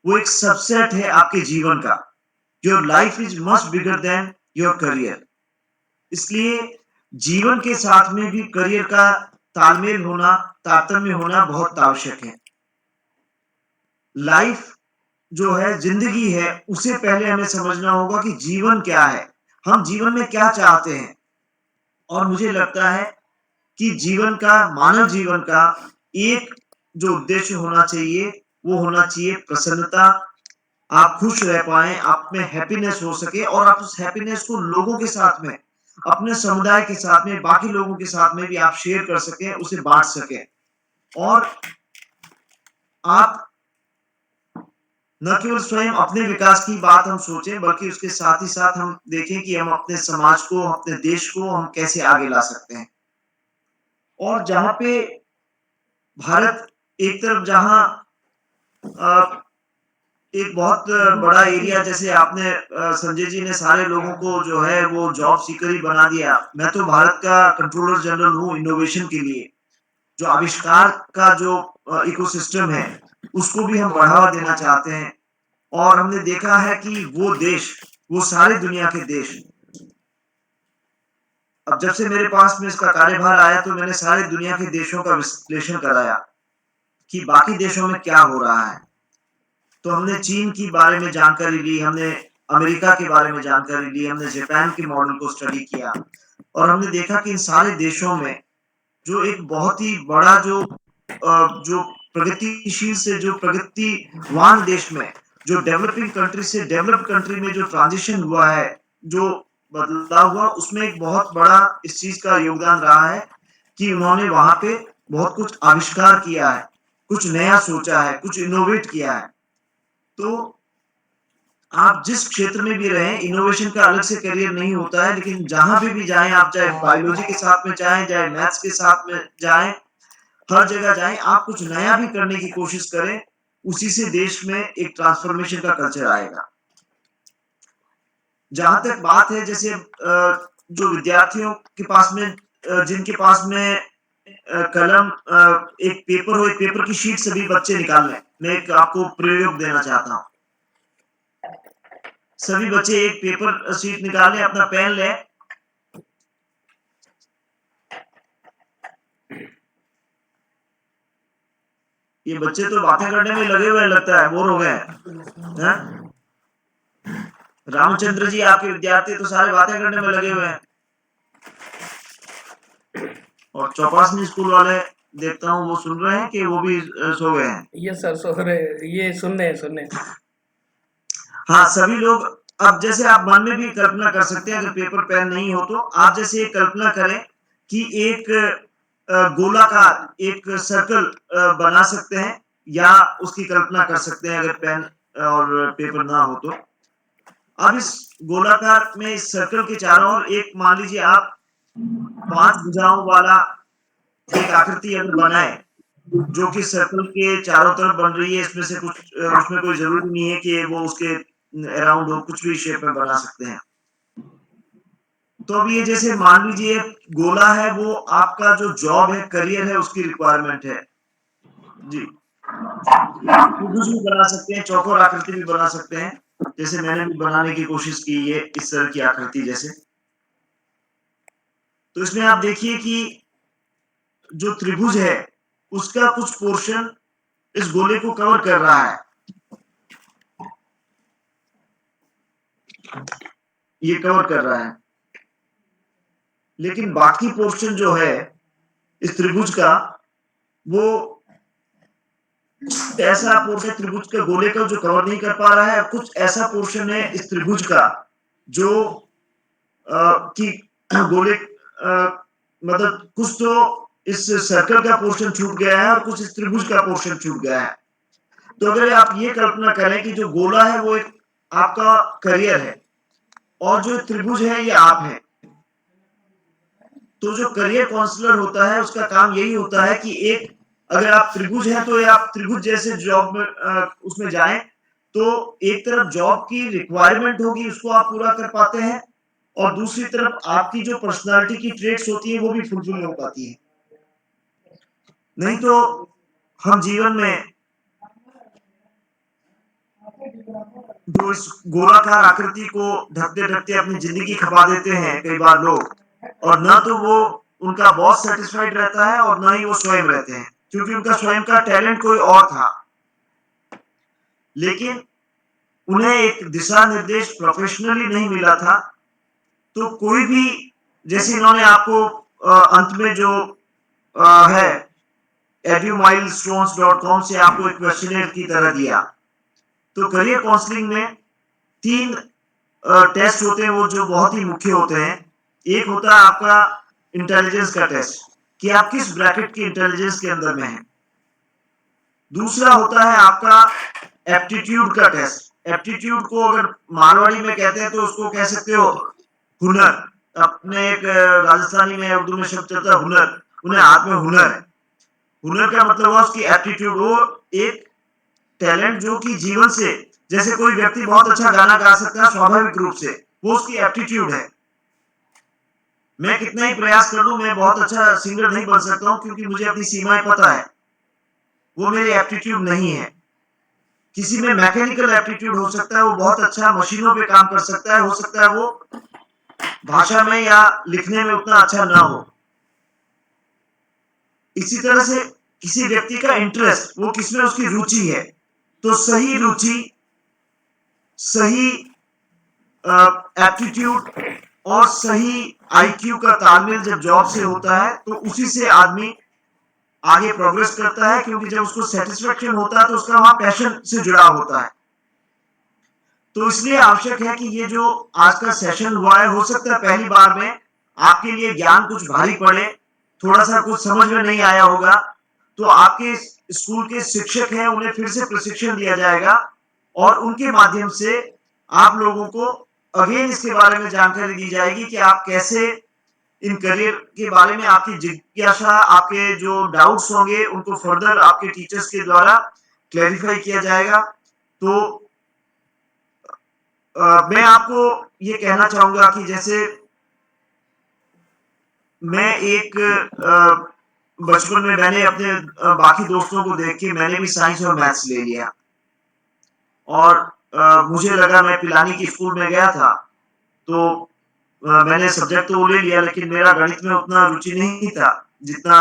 वो एक सबसेट है आपके जीवन का। Your life is much bigger than your career. इसलिए जीवन के साथ में भी करियर का तालमेल होना, तारतम्य होना बहुत आवश्यक है। लाइफ जो है, ज़िंदगी है, उसे पहले हमें समझना होगा कि जीवन क्या है? हम जीवन में क्या चाहते हैं? और मुझे लगता है कि जीवन का मानव जीवन का एक जो उद्देश्य होना चाहिए, वो होना चाहिए प्रसन्नता। आप खुश रह पाएँ, आप में हैप्पीनेस हो सके और आप उस हैप्पीनेस को लोगों के साथ में, अपने समुदाय के साथ में, बाकी लोगों के साथ में भी आप शेयर कर सकें, उसे बाँट सकें। और आप न केवल स्वयं अपने विकास की बात हम सोचें, बल्कि उसके साथ ही साथ हम देखें कि हम अपने समाज को, अपने देश को हम कैसे आगे ला सकते हैं। और जहाँ पे भारत एक तरफ जहाँ अ, एक बहुत बड़ा एरिया जैसे आपने संजय जी ने सारे लोगों को जो है वो जॉब सीकर ही बना दिया। मैं तो भारत का कंट्रोलर जनरल हूँ इनोवेशन के लिए। जो आविष्कार का जो इकोसिस्टम है, उसको भी हम बढ़ावा देना चाहते हैं। और हमने देखा है कि वो देश, वो सारी दुनिया के देश अब जब से मेरे पास में इसका कार्यभार आया तो मैंने सारी दुनिया के देशों का विश्लेषण कराया कि बाकी देशों में क्या हो रहा है। तो हमने चीन के बारे में जानकारी ली, हमने अमेरिका के बारे में जानकारी ली, हमने जापान के मॉडल को स्टडी किया और हमने देखा कि इन सारे देशों में जो एक बहुत ही बड़ा जो प्रगतिशील से जो प्रगतिवान देश में जो डेवलपिंग कंट्री से डेवलप्ड कंट्री में जो ट्रांजिशन हुआ है, जो बदलाव हुआ उसमें एक बहुत बड़ा इस चीज़ का योगदान रहा है कि उन्होंने वहाँ पे बहुत कुछ आविष्कार किया है, कुछ नया सोचा है, कुछ इनोवेट किया है। तो आप जिस क्षेत्र में भी रहें, इनोवेशन का अलग से करियर नहीं होता है, लेकिन जहाँ पे भी जाएँ आप चाहे बायोलॉजी के साथ में जाएँ, चाहे मैथ्स के साथ में जाएँ, हर जगह जाएँ, आप कुछ नया भी करने की कोशिश करें, उसी से देश में एक ट्रांसफॉर्मेशन का कल्चर आएगा। जहाँ तक बात है जैसे जो विद्यार्थियों के पास में जिनके पास में कलम एक पेपर हो, एक पेपर की शीट सभी बच्चे निकाल लें। मैं एक आपको प्रयोग देना चाहता हूँ। सभी बच्चे एक पेपर शीट निकालें, अपना पेन लें। ये बच्चे तो बातें करने में लगे हुए हैं लगता है, बोर हो गए हैं। रामचंद्र जी आपके विद्यार्थी तो सारे बातें करने में लगे हुए हैं। और चौपासनी स्कूल वाले देखता हूँ वो सुन रहे हैं कि वो भी सो गए हैं। ये सर सो रहे, ये सुन रहे हैं। हाँ, सभी लोग अब जैसे आप मन में भी कल्पना कर सकते हैं अगर पेपर पेन नहीं हो तो आप जैसे एक कल्पना करें कि एक गोलाकार एक सर्कल बना सकते हैं या उसकी कल्पना कर सकते हैं अगर पेन और पेपर ना हो तो। अब इस गोलाकार में इस सर्कल के चारों ओर एक मान लीजिए आप 5 भुजाओं वाला एक आकृति अगर बनाएँ, जो कि सर्कल के चारों तरफ बन रही है, इसमें से कुछ उसमें कोई ज़रूरी नहीं है कि वो उसके अराउंड हो, कुछ भी शेप में बना सकते हैं। तो अब ये जैसे मान लीजिए गोला है, वो आपका जो जॉब है, करियर है, उसकी रिक्वायरमेंट है। जी। त्रिभुज भी बना सकते हैं, चौकोर आकृति भी बना सकते हैं, जैसे मैंने भी बनाने की कोशिश की है इस तरह की आकृति जैसे। तो इसमें आप देखिए कि जो त्रिभुज है, उसका कुछ पोर्शन इस गोले को कवर कर रहा है। ये कवर कर रहा है। लेकिन बाकी पोर्शन जो है इस त्रिभुज का वो ऐसा पोर्शन त्रिभुज के गोले का जो कवर नहीं कर पा रहा है, कुछ ऐसा पोर्शन है इस त्रिभुज का जो कि गोले मतलब कुछ तो इस सर्कल का पोर्शन छूट गया है और कुछ इस त्रिभुज का पोर्शन छूट गया है। तो अगर आप ये कल्पना करें कि जो गोला है वो एक आपका करियर है और जो त्रिभुज है ये आप हैं। तो जो करियर काउंसलर होता है उसका काम यही होता है कि एक अगर आप त्रिभुज हैं तो आप त्रिभुज जैसे जॉब में उसमें जाएं, तो एक तरफ जॉब की रिक्वायरमेंट होगी उसको आप पूरा कर पाते हैं और दूसरी तरफ आपकी जो पर्सनालिटी की ट्रेट्स होती है वो भी फुलफिल हो पाती है। नहीं तो हम जीवन में जो इस गोलाकार आकृति को ढकते ढकते अपनी जिंदगी खपा देते हैं कई बार लोग, और न तो वो उनका बॉस सेटिस्फाइड रहता है और न ही वो स्वयं रहते हैं, क्योंकि उनका स्वयं का टैलेंट कोई और था। लेकिन उन्हें एक दिशा निर्देश प्रोफेशनली नहीं मिला था। तो कोई भी, जैसे इन्होंने आपको अंत में जो है edumilestones.com से आपको एक क्वेश्चनर की तरह दिया। तो करियर काउंसलिंग में 3 टेस्ट होते हैं वो जो बहुत ही मुख्य होते हैं। एक होता है आपका इंटेलिजेंस का टेस्ट कि आप किस ब्रैकेट की इंटेलिजेंस के अंदर में हैं। दूसरा होता है आपका एप्टीट्यूड का टेस्ट। एप्टीट्यूड को अगर मारवाड़ी में कहते हैं तो उसको कह सकते हो हुनर। अपने एक राजस्थानी में उर्दू में शब्द चलता है हुनर, उन्हें हाथ में हुनर है। हुनर का मतलब है उसकी एप्टीट्यूड, वो एक टैलेंट जो कि जीवन से, जैसे कोई व्यक्ति बहुत अच्छा गाना गा सकता है स्वाभाविक रूप से, वो उसकी एप्टीट्यूड है। मैं कितना ही प्रयास कर लूं मैं बहुत अच्छा सिंगर नहीं बन सकता हूं क्योंकि मुझे अपनी सीमाएं पता है, वो मेरी एप्टीट्यूड नहीं है। किसी में मैकेनिकल एप्टीट्यूड हो सकता है, वो बहुत अच्छा मशीनों पे काम कर सकता है, हो सकता है वो भाषा में या लिखने में उतना अच्छा ना हो। इसी तरह से किसी व्यक्ति का इंटरेस्ट, वो किसमें उसकी रुचि है। तो सही रुचि, सही एप्टीट्यूड और सही आईक्यू का तालमेल जब जॉब से होता है तो उसी से आदमी आगे प्रोग्रेस करता है, क्योंकि जब उसको सेटिस्फेक्शन होता है तो उसका वहां पैशन से जुड़ा होता है। तो इसलिए आवश्यक है कि ये जो आज का सेशन हुआ है, हो सकता है पहली बार में आपके लिए ज्ञान कुछ भारी पड़े, थोड़ा सा कुछ समझ में नहीं आया होगा, तो आपके स्कूल के शिक्षक हैं उन्हें फिर से प्रशिक्षण दिया जाएगा और उनके माध्यम से आप लोगों को अगेन इसके बारे में जानकारी दी जाएगी कि आप कैसे इन करियर के बारे में, आपकी जिज्ञासा, आपके जो डाउट्स होंगे उनको फर्दर आपके टीचर्स के द्वारा क्लैरिफाई किया जाएगा। तो मैं आपको ये कहना चाहूंगा कि जैसे मैं एक बचपन में मैंने अपने बाकी दोस्तों को देख के मैंने भी साइंस और मैथ्स ले लिया और मुझे लगा, मैं पिलानी की स्कूल में गया था तो मैंने सब्जेक्ट तो ले लिया, लेकिन मेरा गणित में उतना रुचि नहीं था जितना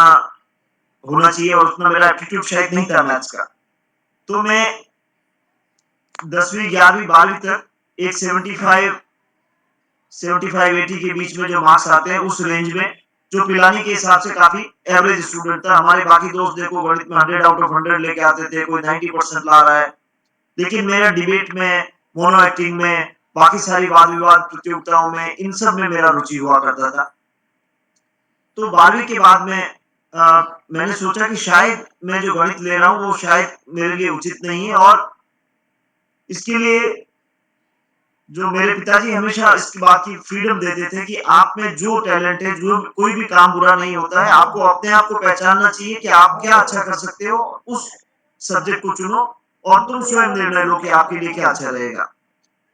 होना चाहिए और उतना मेरा एप्टीट्यूड शायद नहीं था मैथ्स का। तो मैं 10वीं 11वीं 12वीं तक एक 75-80 के बीच में जो मार्क्स आते हैं उस रेंज में, जो पिलानी के हिसाब से काफी एवरेज स्टूडेंट था। हमारे बाकी दोस्त देखो गणित में 100 आउट ऑफ 100 लेके आते थे, कोई 90% ला रहा है। लेकिन मेरा डिबेट में, मोनो एक्टिंग में, बाकी सारी वाद विवाद प्रतियोगिताओं में, इन सब में मेरा रुचि हुआ करता था। तो 12वीं के बाद में मैंने सोचा कि शायद मैं जो गणित ले रहा हूँ वो शायद मेरे लिए उचित नहीं है, और इसके लिए जो मेरे पिताजी हमेशा इस बात की फ्रीडम देते थे कि आप में जो टैलेंट है, जो कोई भी काम बुरा नहीं होता है, आपको अपने आप को पहचानना चाहिए कि आप क्या अच्छा कर सकते हो, उस सब्जेक्ट को चुनो और तुम स्वयं निर्णय लो कि आपके लिए क्या अच्छा रहेगा।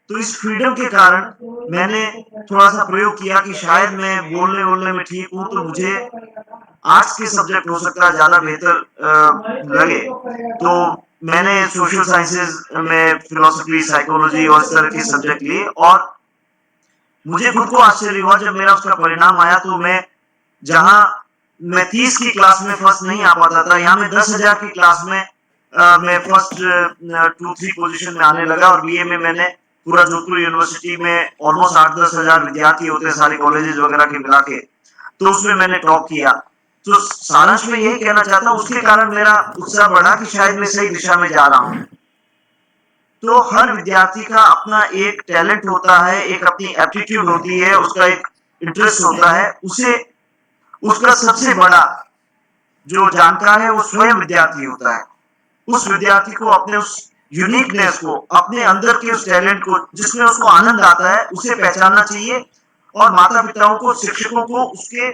तो इस फ्रीडम के कारण मैंने थोड़ा सा प्रयोग किया कि शायद मैं बोलने में ठीक हूं, तो मुझे आर्ट्स के सब्जेक्ट हो सकता है ज्यादा बेहतर लगे। तो मैंने सोशल साइंसेज में फिलोसफी, साइकोलॉजी और इस तरह के सब्जेक्ट लिए, और मुझे खुद को आश्चर्य हुआ जब मेरा उसका परिणाम आया। तो मैं जहां मैं 30 की क्लास में फर्स्ट नहीं आ पाता था, यहाँ मैं 10,000 की क्लास में मैं फर्स्ट 2-3 पोजीशन में आने लगा। और बीए में मैंने पूरा जोधपुर यूनिवर्सिटी में ऑलमोस्ट 8-10 हजार विद्यार्थी होते हैं सारे कॉलेजेस वगैरह के मिला के, तो उसमें मैंने टॉप किया। तो सारांश में यही कहना चाहता हूँ, उसके कारण मेरा उत्साह बढ़ा कि शायद मैं सही दिशा में जा रहा हूँ। तो हर विद्यार्थी का अपना एक टैलेंट होता है, एक अपनी एप्टीट्यूड होती है, उसका एक इंटरेस्ट होता है, उसे उसका सबसे बड़ा जो जानकार है वो स्वयं विद्यार्थी होता है। उस विद्यार्थी को अपने उस यूनिकनेस को, अपने अंदर के उस टैलेंट को, जिसमें उसको आनंद आता है, उसे पहचानना चाहिए और माता पिताओं को, शिक्षकों को उसके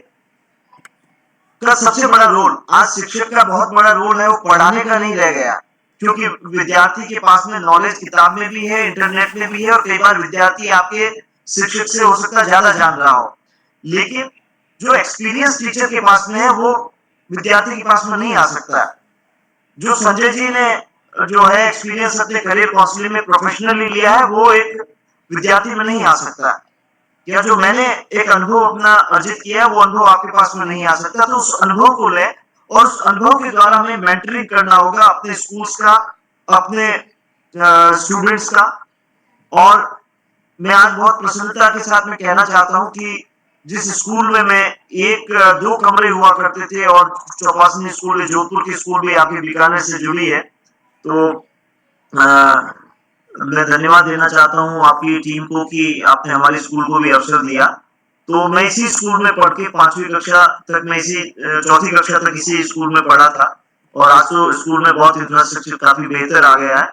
का सबसे बड़ा रोल, आज शिक्षक का बहुत बड़ा रोल है, वो पढ़ाने का नहीं रह गया, क्योंकि विद्यार्थी के पास में नॉलेज किताब में भी है, इंटरनेट में भी है, और कई बार विद्यार्थी आपके शिक्षक से हो सकता है ज्यादा जान रहा हो, लेकिन जो एक्सपीरियंस टीचर के पास में है वो विद्यार्थी के पास में नहीं आ सकता। जो संजय जी ने जो है एक्सपीरियंस अपने करियर काउंसलिंग में प्रोफेशनली लिया है, वो एक विद्यार्थी में नहीं आ सकता, या जो मैंने एक अनुभव अपना अर्जित किया वो अनुभव आपके पास में नहीं आ सकता। तो उस अनुभव को लें और उस अनुभव के द्वारा हमें मेंटरिंग करना होगा अपने स्कूल्स का, अपने स्टूडेंट्स का। और मैं आज बहुत प्रसन्नता के साथ में कहना चाहता हूं कि जिस स्कूल में मैं एक दो कमरे हुआ करते थे, और चौपासनी स्कूल, जोधपुर की स्कूल भी आपके बीकानेर से जुड़ी है, तो मैं धन्यवाद देना चाहता हूं आपकी टीम को कि आपने हमारे स्कूल को भी अवसर दिया। तो मैं इसी स्कूल में पढ़ के 5वीं कक्षा तक, मैं इसी 4थी कक्षा तक इसी स्कूल में पढ़ा था, और आज तो स्कूल में बहुत इंफ्रास्ट्रक्चर काफी बेहतर आ गया है।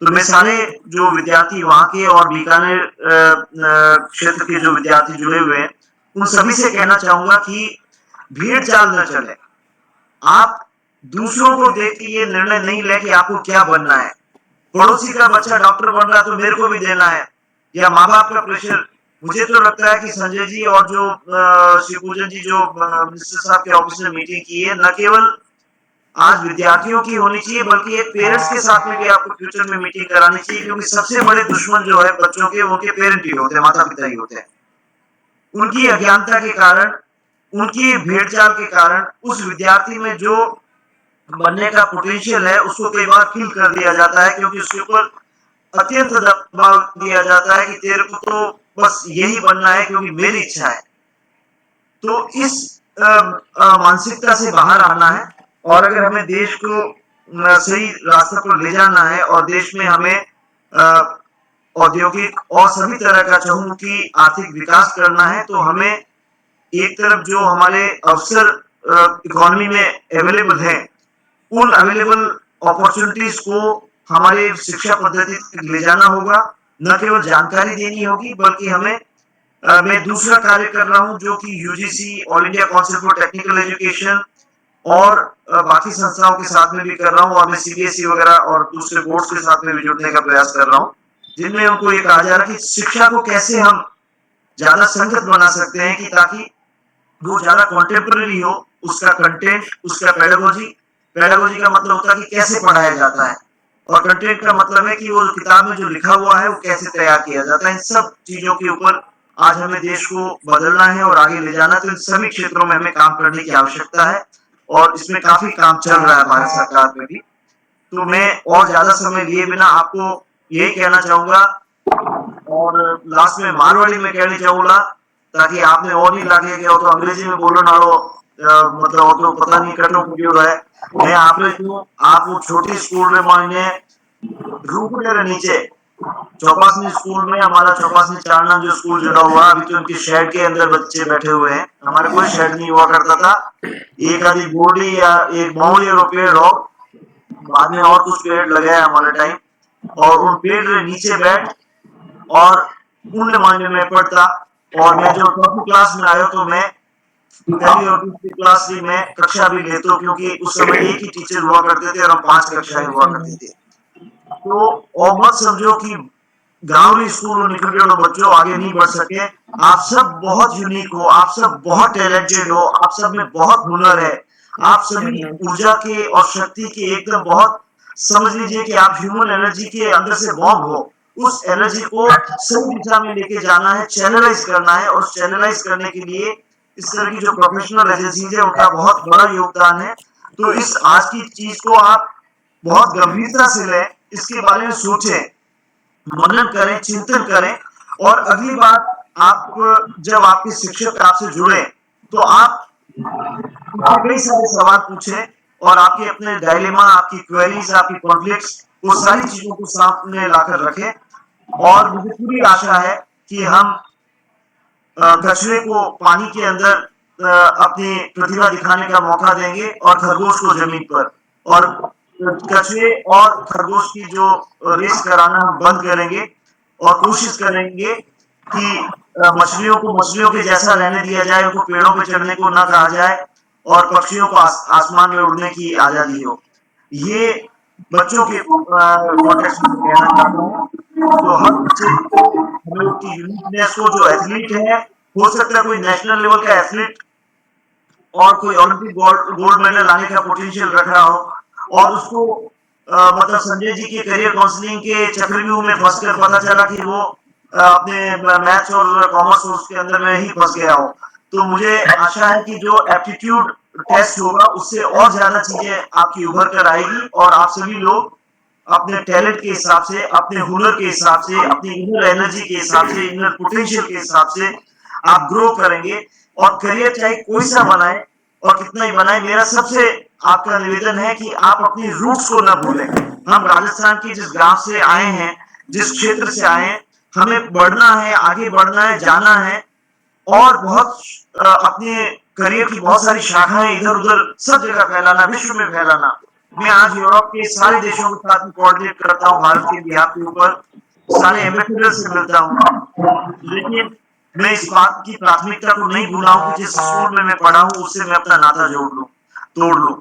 तो मैं सारे जो विद्यार्थी वहां के और बीकानेर क्षेत्र के जो विद्यार्थी जुड़े हुए हैं, उन सभी से कहना चाहूंगा कि भीड़ चाल न चले। आप दूसरों को देख के ये निर्णय नहीं ले कि आपको क्या बनना है। पड़ोसी का बच्चा डॉक्टर बन रहा है तो मेरे को भी देना है, या माँ बाप का प्रेशर। मुझे तो लगता है कि संजय जी और जो श्री पूजन जी जो मिनिस्टर साहब के ऑफिस में मीटिंग की है, न केवल आज विद्यार्थियों की होनी चाहिए, बल्कि एक पेरेंट्स के साथ में भी आपको फ्यूचर में मीटिंग करानी चाहिए, क्योंकि सबसे बड़े दुश्मन जो है बच्चों के, वो के पेरेंट ही होते हैं, माता पिता ही होते हैं। उनकी अज्ञानता के कारण, उनकी भेड़चाल के कारण उस विद्यार्थी में जो बनने का पोटेंशियल है उसको कई बार किल कर दिया जाता है, क्योंकि उसके ऊपर अत्यंत दबाव दिया जाता है कि तेरे को तो बस यही बनना है क्योंकि मेरी इच्छा है। तो इस मानसिकता से बाहर आना है, और अगर हमें देश को सही रास्ते पर ले जाना है, और देश में हमें औद्योगिक और सभी तरह का चहुमुखी आर्थिक विकास करना है, तो हमें एक तरफ जो हमारे अवसर इकोनॉमी में अवेलेबल है, उन अवेलेबल अपॉर्चुनिटीज को हमारे शिक्षा पद्धति तक ले जाना होगा। न केवल जानकारी देनी होगी, बल्कि हमें मैं दूसरा कार्य कर रहा हूं जो कि UGC, all India council for technical education और बाकी संस्थाओं के साथ में भी कर रहा हूं, और मैं सीबीएसई वगैरह और दूसरे बोर्ड्स के साथ में भी जुड़ने का प्रयास कर रहा हूं, जिनमें उनको ये कहा जा रहा है कि शिक्षा को कैसे हम ज्यादा संगत बना सकते हैं, कि ताकि वो ज्यादा कॉन्टेम्पररी हो, उसका कंटेंट, उसका पेडागोजी का मतलब होता है कि कैसे पढ़ाया जाता है, और कंटेंट का मतलब है कि वो किताब में जो लिखा हुआ है वो कैसे तैयार किया जाता है। इन सब चीजों के ऊपर आज हमें देश को बदलना है और आगे ले जाना, तो इन सभी क्षेत्रों में हमें काम करने की आवश्यकता है, और इसमें काफी काम चल रहा है भारत सरकार में भी। तो मैं और ज्यादा समय लिए बिना आपको यही कहना चाहूंगा, और लास्ट में मारवाड़ी में कहना चाहूंगा, ताकि आपने और नहीं लगे गया हो तो अंग्रेजी में बोलो ना हो, मतलब तो पता नहीं कटो क्यों है। मैं आप वो छोटी स्कूल में मायने रूपनगर नीचे चौपासनी स्कूल में, हमारा चौपासनी चारना जो स्कूल जुड़ा हुआ, अभी तो उनके शेड के अंदर बच्चे बैठे हुए हैं, हमारे कोई शेड नहीं हुआ करता था। एक आधी बोर्डी या एक मौली और पेड़ हो, बाद में और कुछ पेड़ लगे हैं हमारे टाइम, और उन पेड़ के नीचे बैठ और उन मायने में पढ़ता। और मैं जो 4th क्लास में आया तो मैं पहली और दूसरी क्लास की मैं कक्षा भी लेता हूं, क्योंकि उस समय एक ही टीचर हुआ करते थे और हम 5 कक्षाएं हुआ करती थी। तो और मत समझो कि गांव स्कूल और निकल गए बच्चों आगे नहीं बढ़ सके। आप सब बहुत यूनिक हो, आप सब बहुत टैलेंटेड हो, आप सब में बहुत हुनर है, आप सभी ऊर्जा के और शक्ति के एकदम बहुत, समझ लीजिए कि आप ह्यूमन एनर्जी के अंदर से बॉम्ब हो। उस एनर्जी को सही दिशा में लेके जाना है, चैनलाइज करना है, और चैनलाइज करने के लिए इस तरह की जो प्रोफेशनल एजेंसीज है उनका बहुत बड़ा योगदान है। तो इस आज की चीज को आप बहुत गंभीरता से लें, इसके बारे में सोचें, मनन करें, चिंतन करें, और अगली बार आप जब आपके शिक्षक आपसे जुड़े तो आप कई सारे सवाल पूछें, और आपके अपने डायलेमा, आपकी क्वेरीज, आपकी कॉन्फ्लिक्ट्स वो सारी चीजों को सामने लाकर रखें। और मुझे पूरी आशा है कि हम कछुए को पानी के अंदर अपनी प्रतिभा दिखाने का मौका देंगे और खरगोश को जमीन पर, और कछुए और खरगोश की जो रेस कराना हम बंद करेंगे और कोशिश करेंगे कि मछलियों को मछलियों के जैसा रहने दिया जाए, उनको पेड़ों पे चढ़ने को ना कहा जाए और पक्षियों को आसमान में उड़ने की आजादी हो। ये बच्चों के कॉन्टेक्स्ट में कहना चाहता हूँ। तो हर बच्चे हम लोग की यूनिकनेस को, जो एथलीट है, हो सकता है कोई नेशनल लेवल का एथलीट और कोई ओलंपिक गोल्ड मेडल लाने का पोटेंशियल रख रहा हो, और उसको मतलब संजय जी के करियर काउंसलिंग के चक्रव्यूह में फंसकर पता चला कि वो अपने मैथ्स और कॉमर्स कोर्स के अंदर में ही फंस गया हो। तो मुझे आशा है कि जो एप्टीट्यूड टेस्ट होगा उससे और ज्यादा चीजें आपकी उभर कर आएगी, और आप सभी लोग अपने टैलेंट के हिसाब से, अपने हुनर के हिसाब से, अपनी इनर एनर्जी के हिसाब से, इनर पोटेंशियल के हिसाब से आप ग्रो करेंगे। और करियर चाहे कोई सा बनाए और कितना ही बनाए, मेरा सबसे आपका निवेदन है कि आप अपनी रूट्स को न भूलें। हम राजस्थान की जिस गांव से आए हैं, जिस क्षेत्र से आए हैं, हमें बढ़ना है, आगे बढ़ना है, जाना है, और बहुत अपने करियर की बहुत सारी शाखाएं इधर उधर सब जगह फैलाना, विश्व में फैलाना। मैं आज यूरोप के सारे देशों के साथ कोऑर्डिनेट करता हूँ, भारत के बिहार के ऊपर सारे एम्बेसडर से मिलता हूँ, लेकिन मैं इस बात की प्राथमिकता को नहीं भूला हूँ कि जिस स्कूल में मैं पढ़ा हूँ उससे मैं अपना नाता जोड़ लूं, तोड़ लूं।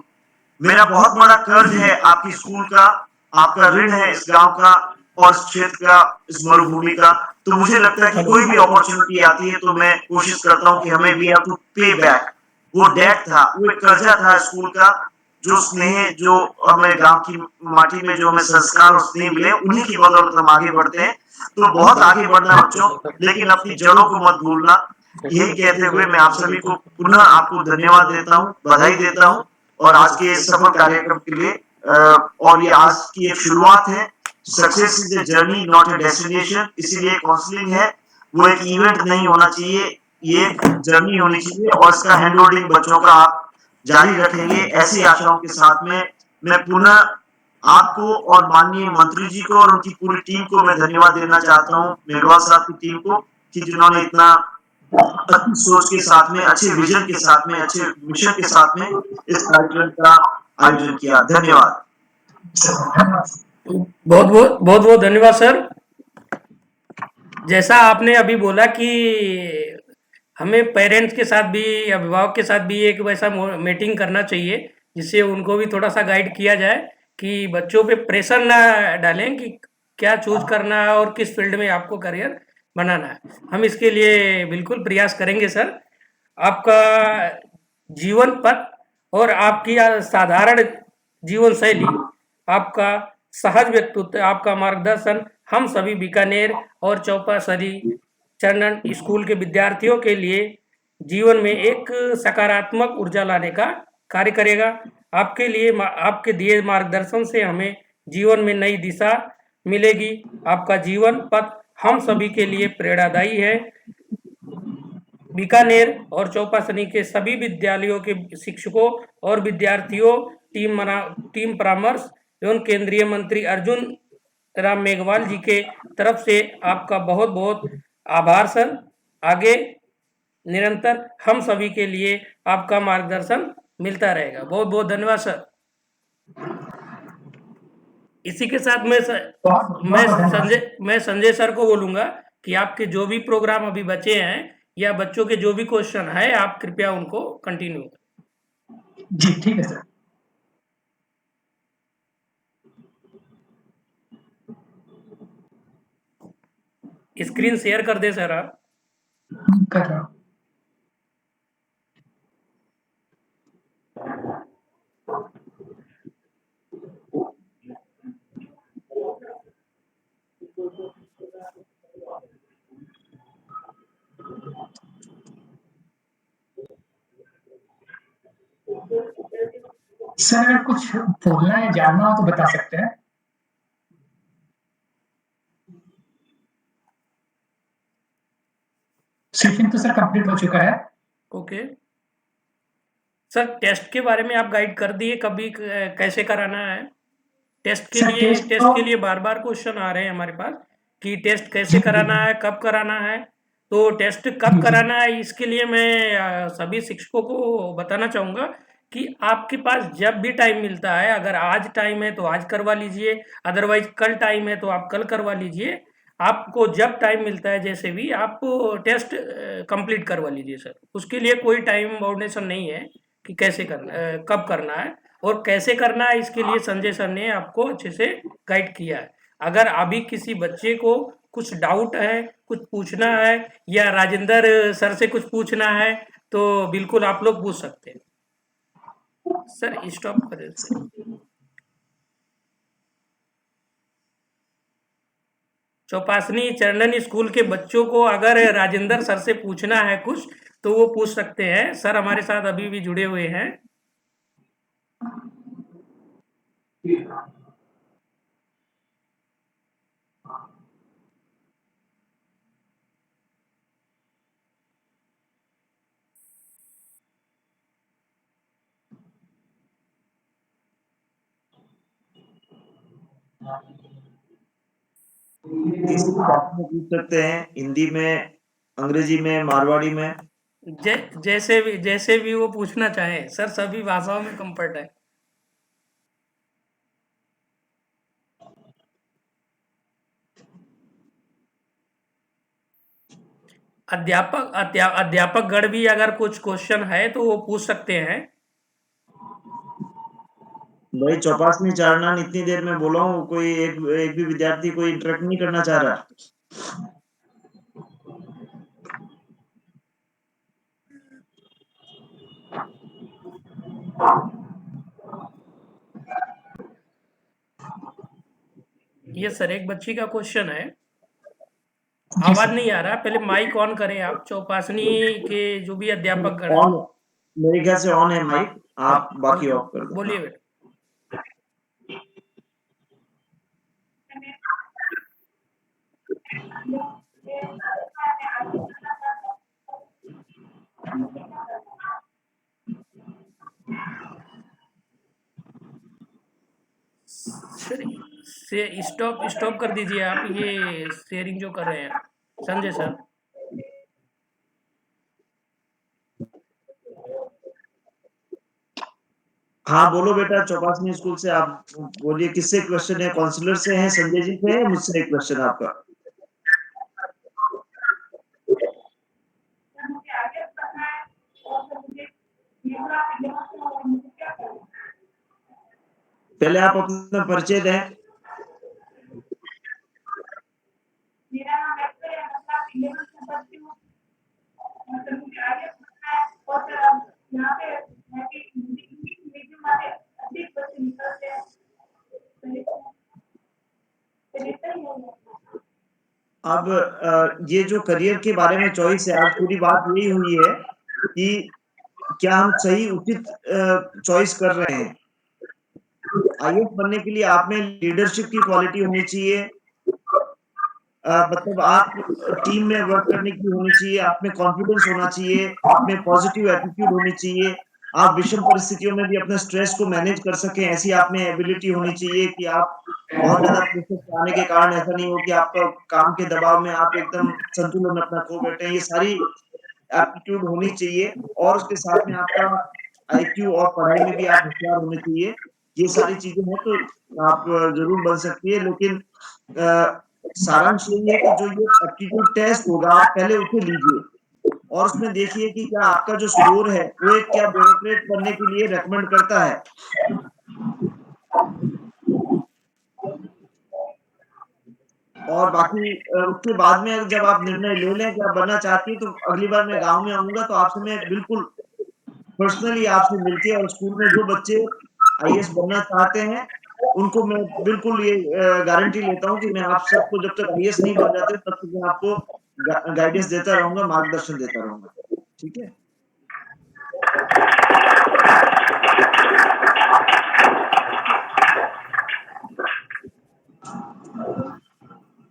मेरा बहुत बड़ा कर्ज है आपकी स्कूल का, आपका ऋण है इस गांव का और इस क्षेत्र का, इस मरुभूमि का। तो मुझे लगता है कि कोई भी अपॉर्चुनिटी आती है तो मैं कोशिश करता हूँ कि हमें वी हैव टू पे बैक। वो डेट था, वो एक कर्जा था स्कूल का, जो स्नेह, जो हमें गांव की माटी में जो हमें संस्कार और स्नेह मिले, उन्हीं की बदौलत हम आगे बढ़ते हैं। तो बहुत आगे बढ़ना बच्चों, लेकिन अपनी जड़ों को मत भूलना। यही कहते हुए मैं आप सभी को पुनः आपको धन्यवाद देता हूँ, बधाई देता हूँ, और आज के सफल कार्यक्रम के लिए। और ये आज की एक शुरुआत है। Success is a journey not a destination, इसीलिए काउंसलिंग है, वो एक इवेंट नहीं होना चाहिए, ये एक जर्नी होनी चाहिए, और इसका हैंड होल्डिंग बच्चों का आप जारी रखेंगे। ऐसी आशाओं के साथ में मैं पुनः आपको और माननीय मंत्री जी को और उनकी पूरी टीम को मैं धन्यवाद देना चाहता हूँ, मेघवाल साहब की टीम को, कि जिन्होंने इतना अच्छी सोच के साथ में, अच्छे विजन के साथ में, अच्छे मिशन के साथ में इस कार्यक्रम का आयोजन किया। धन्यवाद। बहुत बहुत धन्यवाद सर। जैसा आपने अभी बोला कि हमें पेरेंट्स के साथ भी, अभिभावक के साथ भी एक वैसा मीटिंग करना चाहिए जिससे उनको भी थोड़ा सा गाइड किया जाए कि बच्चों पे प्रेशर ना डालें कि क्या चूज करना है और किस फील्ड में आपको करियर बनाना है। हम इसके लिए बिल्कुल प्रयास करेंगे सर। आपका जीवन पथ और आपकी साधारण जीवन शैली, आपका सहज व्यक्तित्व, आपका मार्गदर्शन हम सभी बीकानेर और चौपासरी चंदन स्कूल के विद्यार्थियों के लिए जीवन में एक सकारात्मक ऊर्जा लाने का कार्य करेगा। आपके लिए आपके दिए मार्गदर्शन से हमें जीवन में नई दिशा मिलेगी। आपका जीवन पथ हम सभी के लिए प्रेरणादायी है। बीकानेर और चौपासनी के सभी विद्यालयों के शिक्षकों और विद्यार्थियों, टीम परामर्श एवं केंद्रीय मंत्री अर्जुन राम मेघवाल जी के तरफ से आपका बहुत बहुत आभार सर। आगे निरंतर हम सभी के लिए आपका मार्गदर्शन मिलता रहेगा। बहुत बहुत धन्यवाद सर। इसी के साथ मैं संजय सर को बोलूंगा कि आपके जो भी प्रोग्राम अभी बचे हैं या बच्चों के जो भी क्वेश्चन है, आप कृपया उनको कंटिन्यू करें। जी ठीक है सर। स्क्रीन शेयर कर दे सर आप। कर रहा हूँ। सर अगर कुछ बोलना है, जानना हो तो बता सकते हैं। सेशन तो सर कंप्लीट हो चुका है। ओके सर, टेस्ट के बारे में आप गाइड कर दिए, कभी कैसे कराना है? सर टेस्ट टेस्ट के लिए बार बार क्वेश्चन आ रहे हैं हमारे पास कि टेस्ट कैसे कराना है, कब कराना है। तो टेस्ट कब कराना है, इसके लिए मैं सभी शिक्षकों को बताना चाहूँगा कि आपके पास जब भी टाइम मिलता है, अगर आज टाइम है तो आज करवा लीजिए, अदरवाइज कल टाइम है तो आप कल करवा लीजिए। आपको जब टाइम मिलता है जैसे भी आप टेस्ट कंप्लीट करवा लीजिए सर। उसके लिए कोई टाइम बाउंडेशन नहीं है कि कैसे करना कब करना है और कैसे करना है। इसके लिए संजय सर ने आपको अच्छे से गाइड किया है। अगर अभी किसी बच्चे को कुछ डाउट है, कुछ पूछना है या राजेंद्र सर से कुछ पूछना है तो बिल्कुल आप लोग पूछ सकते हैं। सर स्टॉप करें सर। चौपासनी चरणन स्कूल के बच्चों को अगर राजेंद्र सर से पूछना है कुछ तो वो पूछ सकते हैं। सर हमारे साथ अभी भी जुड़े हुए हैं। किसी भी भाषा में पूछ सकते हैं, हिंदी में, अंग्रेजी में, मारवाड़ी में। जैसे भी वो पूछना चाहें सर, सभी भाषाओं में कंफर्ट है। अध्यापक गण भी अगर कुछ क्वेश्चन है तो वो पूछ सकते हैं। भाई चौपासनी चारणन इतनी देर में बोला हूँ, कोई एक भी विद्यार्थी कोई इंटरेक्ट नहीं करना चाह रहा। ये सर एक बच्ची का क्वेश्चन है। जी आवाज सर। नहीं आ रहा, पहले माइक ऑन करें आप। चौपासनी के जो भी अध्यापक गण हैं। ऑन, मेरे ख्याल से ऑन है माइक, आप बाकी ऑफ कर दो। बोलिए बेटा। सर से स्टॉप स्टॉप कर दीजिए आप ये शेयरिंग जो कर रहे हैं संजय सर। हाँ बोलो बेटा, चौपासनी स्कूल से आप बोलिए, किससे क्वेश्चन है? काउंसलर से है, संजय जी से है, मुझसे एक क्वेश्चन आपका? पहले आप अपना परिचय दें। मेरा नाम एक्टर है, मतलब 11th में पढ़ती हूँ, मतलब मुझे आगे पढ़ना है और यहाँ पे है कि इंग्लिश मीडियम वाले अधिक बच्चे निकलते हैं, तो ऐसा ही है। अब ये जो करियर के बारे में चॉइस है, आज पूरी बात यही हुई है कि क्या हम सही उचित चॉइस कर रहे हैं। आईएएस बनने के लिए आप में लीडरशिप की क्वालिटी होनी चाहिए, मतलब आप टीम में वर्क करने की होनी चाहिए, आप में कॉन्फिडेंस होना चाहिए, आप में पॉजिटिव एटीट्यूड होनी चाहिए, आप विषम परिस्थितियों में भी अपने स्ट्रेस को मैनेज कर सकें, ऐसी आप में एबिलिटी होनी चाहिए कि आप बहुत ज़्यादा प्रेशर से आने के कारण ऐसा नहीं हो कि आपका काम के दबाव में आप एकदम संतुलन अपना खो बैठे। ये सारी एप्टीट्यूड होनी चाहिए और उसके साथ में आपका आईक्यू और पढ़ाई में भी आप होशियार होने चाहिए। ये सारी चीज़ें हैं तो आप ज़रूर बन सकती है, लेकिन सारांश यही है कि जो ये एप्टीट्यूड टेस्ट होगा, आप पहले उसे लीजिए और उसमें देखिए कि क्या आपका जो स्कोर है, वो एक क्या ब्यूरोक्रेट बनने के लिए रिकमेंड करता है। और बाकी उसके बाद में जब आप निर्णय ले लें कि आप बनना चाहती हैं, तो अगली बार मैं गाँव में आऊँगा तो आपसे मैं बिल्कुल पर्सनली आपसे मिलके और स्कूल में जो बच्चे आईएएस बनना चाहते हैं, उनको मैं बिल्कुल ये गारंटी लेता हूँ कि मैं आप सबको जब तक आईएएस नहीं बन जाते, तब तक मैं आपको गाइडेंस देता रहूँगा, मार्गदर्शन देता रहूँगा। ठीक है?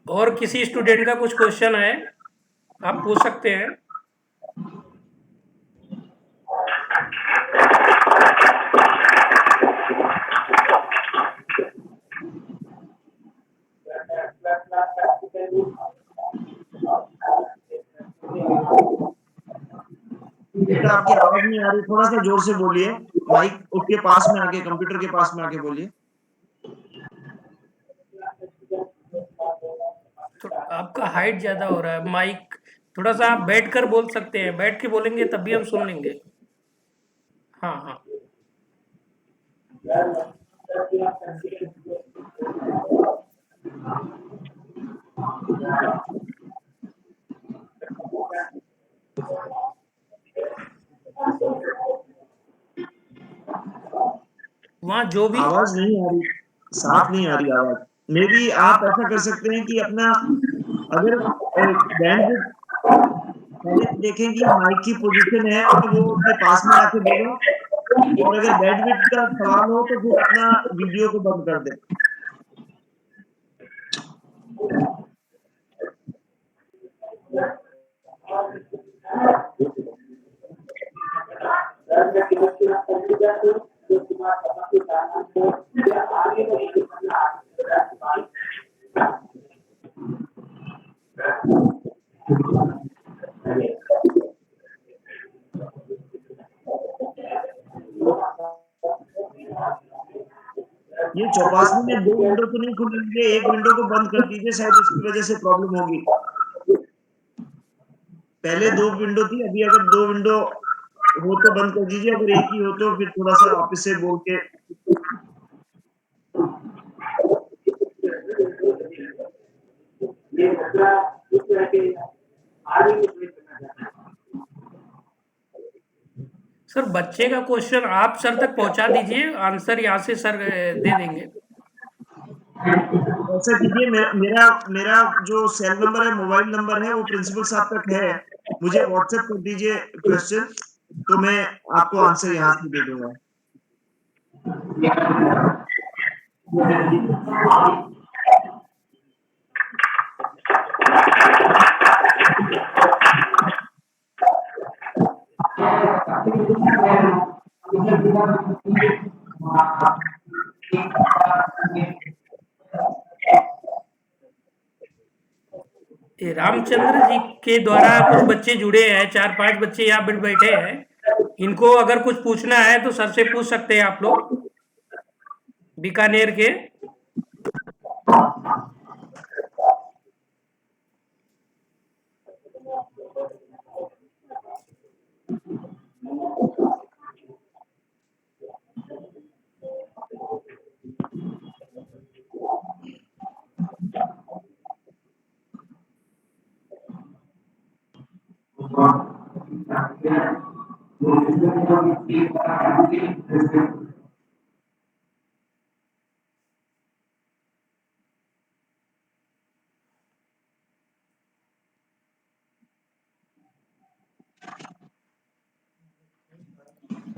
और किसी स्टूडेंट का कुछ क्वेश्चन है, आप पूछ सकते हैं। आपकी आवाज नहीं आ रही, थोड़ा सा जोर से बोलिए, माइक उसके पास में आके, कंप्यूटर के पास में आके बोलिए। तो आपका हाइट ज्यादा हो रहा है, माइक थोड़ा सा आप बैठ कर बोल सकते हैं, बैठ के बोलेंगे तब भी हम सुन लेंगे। हाँ हाँ। वहाँ जो भी आवाज नहीं आ रही, साफ नहीं आ रही आवाज। मे बी आप ऐसा कर सकते हैं कि अपना, अगर बैंडविड्थ पहले देखें कि माइक की पोजीशन है वो अपने पास में आके बोले, और अगर बैंडविड्थ का सवाल हो तो फिर अपना वीडियो को बंद कर दें। ये चौपासी में 2 विंडो तो नहीं खुलेंगे, एक विंडो को बंद कर दीजिए, शायद उसकी वजह से प्रॉब्लम होगी। पहले 2 विंडो थी, अभी अगर 2 विंडो हो तो बंद कर दीजिए, अगर एक ही हो तो फिर थोड़ा सा वापस से बोल के। सर बच्चे का क्वेश्चन आप सर तक पहुंचा दीजिए, आंसर यहाँ से सर दे देंगे। ऐसा कीजिए, मेरा मेरा जो सेल नंबर है, मोबाइल नंबर है, वो प्रिंसिपल साहब तक है, मुझे व्हाट्सएप कर दीजिए क्वेश्चन, तो मैं आपको आंसर यहाँ से दे दूंगा। ये रामचंद्र जी के द्वारा कुछ बच्चे जुड़े हैं, 4-5 बच्चे यहाँ बैठे हैं। इनको अगर कुछ पूछना है तो सर से पूछ सकते हैं आप लोग, बीकानेर के।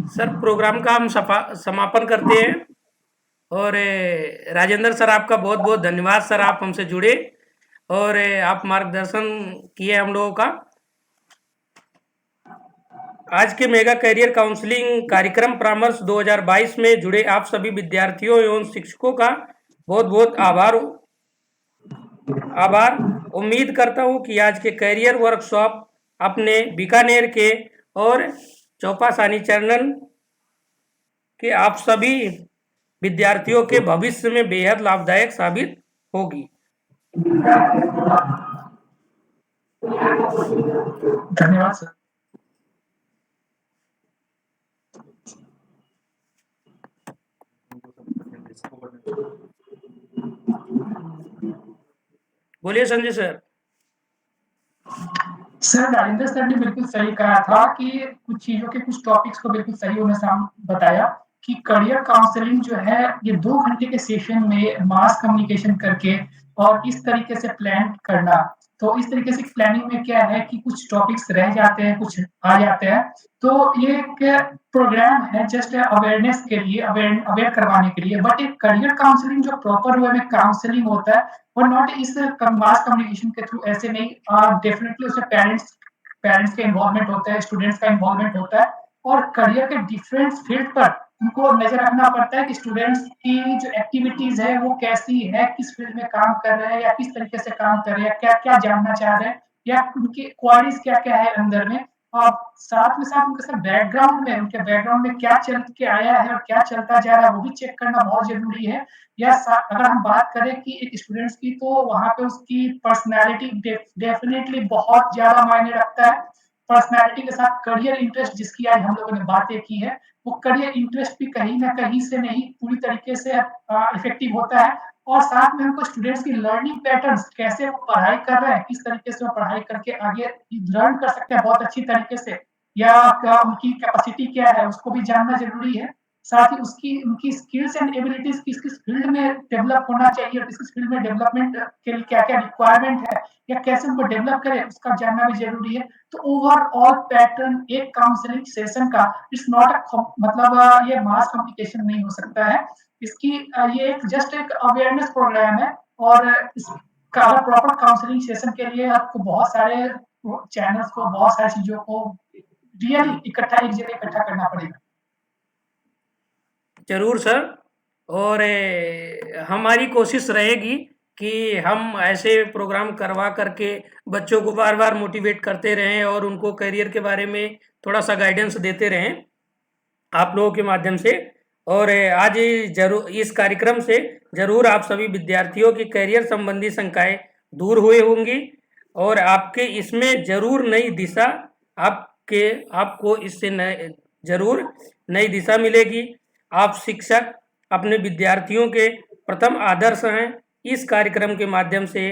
सर प्रोग्राम का हम समापन करते हैं, और राजेंद्र सर आपका बहुत बहुत धन्यवाद सर, आप हमसे जुड़े और आप मार्गदर्शन किए हम लोगों का। आज के मेगा करियर काउंसलिंग कार्यक्रम परामर्श 2022 में जुड़े आप सभी विद्यार्थियों एवं शिक्षकों का बहुत बहुत आभार। उम्मीद करता हूं कि आज के करियर वर्कशॉप अपने बीकानेर के और चौपासानी चैनल के आप सभी विद्यार्थियों के भविष्य में बेहद लाभदायक साबित होगी। धन्यवाद सर। बोलिए Sanjay sir. Sir Rajendra sir ने बिल्कुल सही कहा था कि कुछ चीजों के, कुछ टॉपिक्स को बिल्कुल सही उन्होंने बताया कि करियर काउंसलिंग जो है ये 2 घंटे के सेशन में मास कम्युनिकेशन करके और इस तरीके से प्लान करना। तो इस तरीके से प्लानिंग में क्या है कि कुछ टॉपिक्स रह जाते हैं, कुछ आ जाते हैं, तो ये एक प्रोग्राम है जस्ट अवेयरनेस के लिए, अवेयर करवाने के लिए। बट एक करियर काउंसलिंग जो प्रॉपर वे में काउंसलिंग होता है और नॉट इस मास कम्युनिकेशन के थ्रू, ऐसे नहीं। डेफिनेटली उसमें पेरेंट्स का इन्वॉल्वमेंट होता है, स्टूडेंट्स का इन्वॉल्वमेंट होता है, और करियर के डिफरेंट फील्ड पर उनको नजर रखना पड़ता है कि स्टूडेंट्स की जो एक्टिविटीज है वो कैसी है, किस फील्ड में काम कर रहे हैं या किस तरीके से काम कर रहे हैं, क्या क्या जानना चाह रहे हैं या उनकी क्वारीज क्या क्या है अंदर में। और साथ में साथ उनके साथ उनके बैकग्राउंड में क्या चल के आया है और क्या चलता जा रहा है वो भी चेक करना बहुत ज़रूरी है। या अगर हम बात करें कि एक स्टूडेंट्स की तो वहाँ पे उसकी पर्सनैलिटी डेफिनेटली बहुत ज़्यादा मायने रखता है। पर्सनैलिटी के साथ करियर इंटरेस्ट जिसकी आज हम लोगों ने बातें की है, वो करियर इंटरेस्ट भी कहीं न कहीं से नहीं पूरी तरीके से इफ़ेक्टिव होता है। और साथ में हमको स्टूडेंट्स की लर्निंग पैटर्न्स कैसे वो पढ़ाई कर रहे हैं, किस तरीके से वो पढ़ाई करके आगे लर्न कर सकते हैं बहुत अच्छी तरीके से या क्या उनकी कैपेसिटी क्या है उसको भी जानना ज़रूरी है। साथ ही उसकी उनकी स्किल्स एंड एबिलिटीज़ किस-किस फील्ड में डेवलप होना चाहिए और किस-किस फील्ड में डेवलपमेंट के लिए क्या-क्या रिक्वायरमेंट है या कैसे उनको डेवलप करें उसका जानना भी ज़रूरी है। तो ओवरऑल पैटर्न एक काउंसलिंग सेशन का इट्स नॉट मतलब ये मास कम्युनिकेशन नहीं हो सकता है। इसकी ये एक जस्ट एक अवेयरनेस प्रोग्राम है और इसका अगर प्रॉपर काउंसलिंग सेशन के लिए आपको बहुत सारे चैनल्स को बहुत सारी चीज़ों को रियली इकट्ठा एक जगह इकट्ठा करना पड़ेगा। जरूर सर। और हमारी कोशिश रहेगी कि हम ऐसे प्रोग्राम करवा करके बच्चों को बार बार मोटिवेट करते रहें और उनको करियर के बारे में थोड़ा सा गाइडेंस देते रहें आप लोगों के माध्यम से। और आज जरूर इस कार्यक्रम से जरूर आप सभी विद्यार्थियों की करियर संबंधी शंकाएं दूर हुए होंगी और आपके इसमें जरूर नई दिशा आपको इससे जरूर नई दिशा मिलेगी। आप शिक्षक अपने विद्यार्थियों के प्रथम आदर्श हैं। इस कार्यक्रम के माध्यम से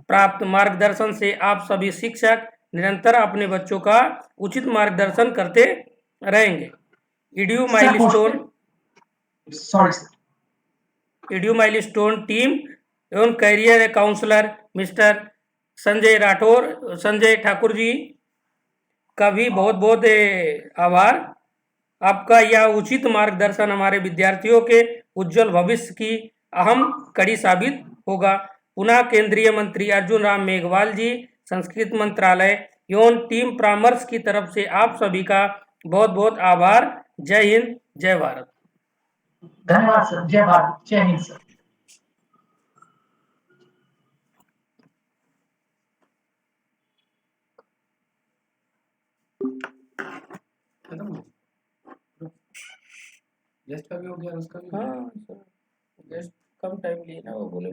प्राप्त मार्गदर्शन से आप सभी शिक्षक निरंतर अपने बच्चों का उचित मार्गदर्शन करते रहेंगे। इड्यू माइलस्टोन टीम एवं career counsellor Mister Sanjay Thakur ji का भी बहुत बहुत आभार। आपका यह उचित मार्गदर्शन हमारे विद्यार्थियों के उज्जवल भविष्य की अहम कड़ी साबित होगा। पुनः केंद्रीय मंत्री अर्जुन राम मेघवाल जी, संस्कृत मंत्रालय एवं टीम परामर्श की तरफ से आप सभी का बहुत बहुत आभार। जय हिंद, जय भारत। धन्यवाद सर। जय भारत, जय हिंद सर। गेस्ट का भी हो गया, उसका भी। हाँ, गेस्ट कम टाइम लिए ना, वो बोले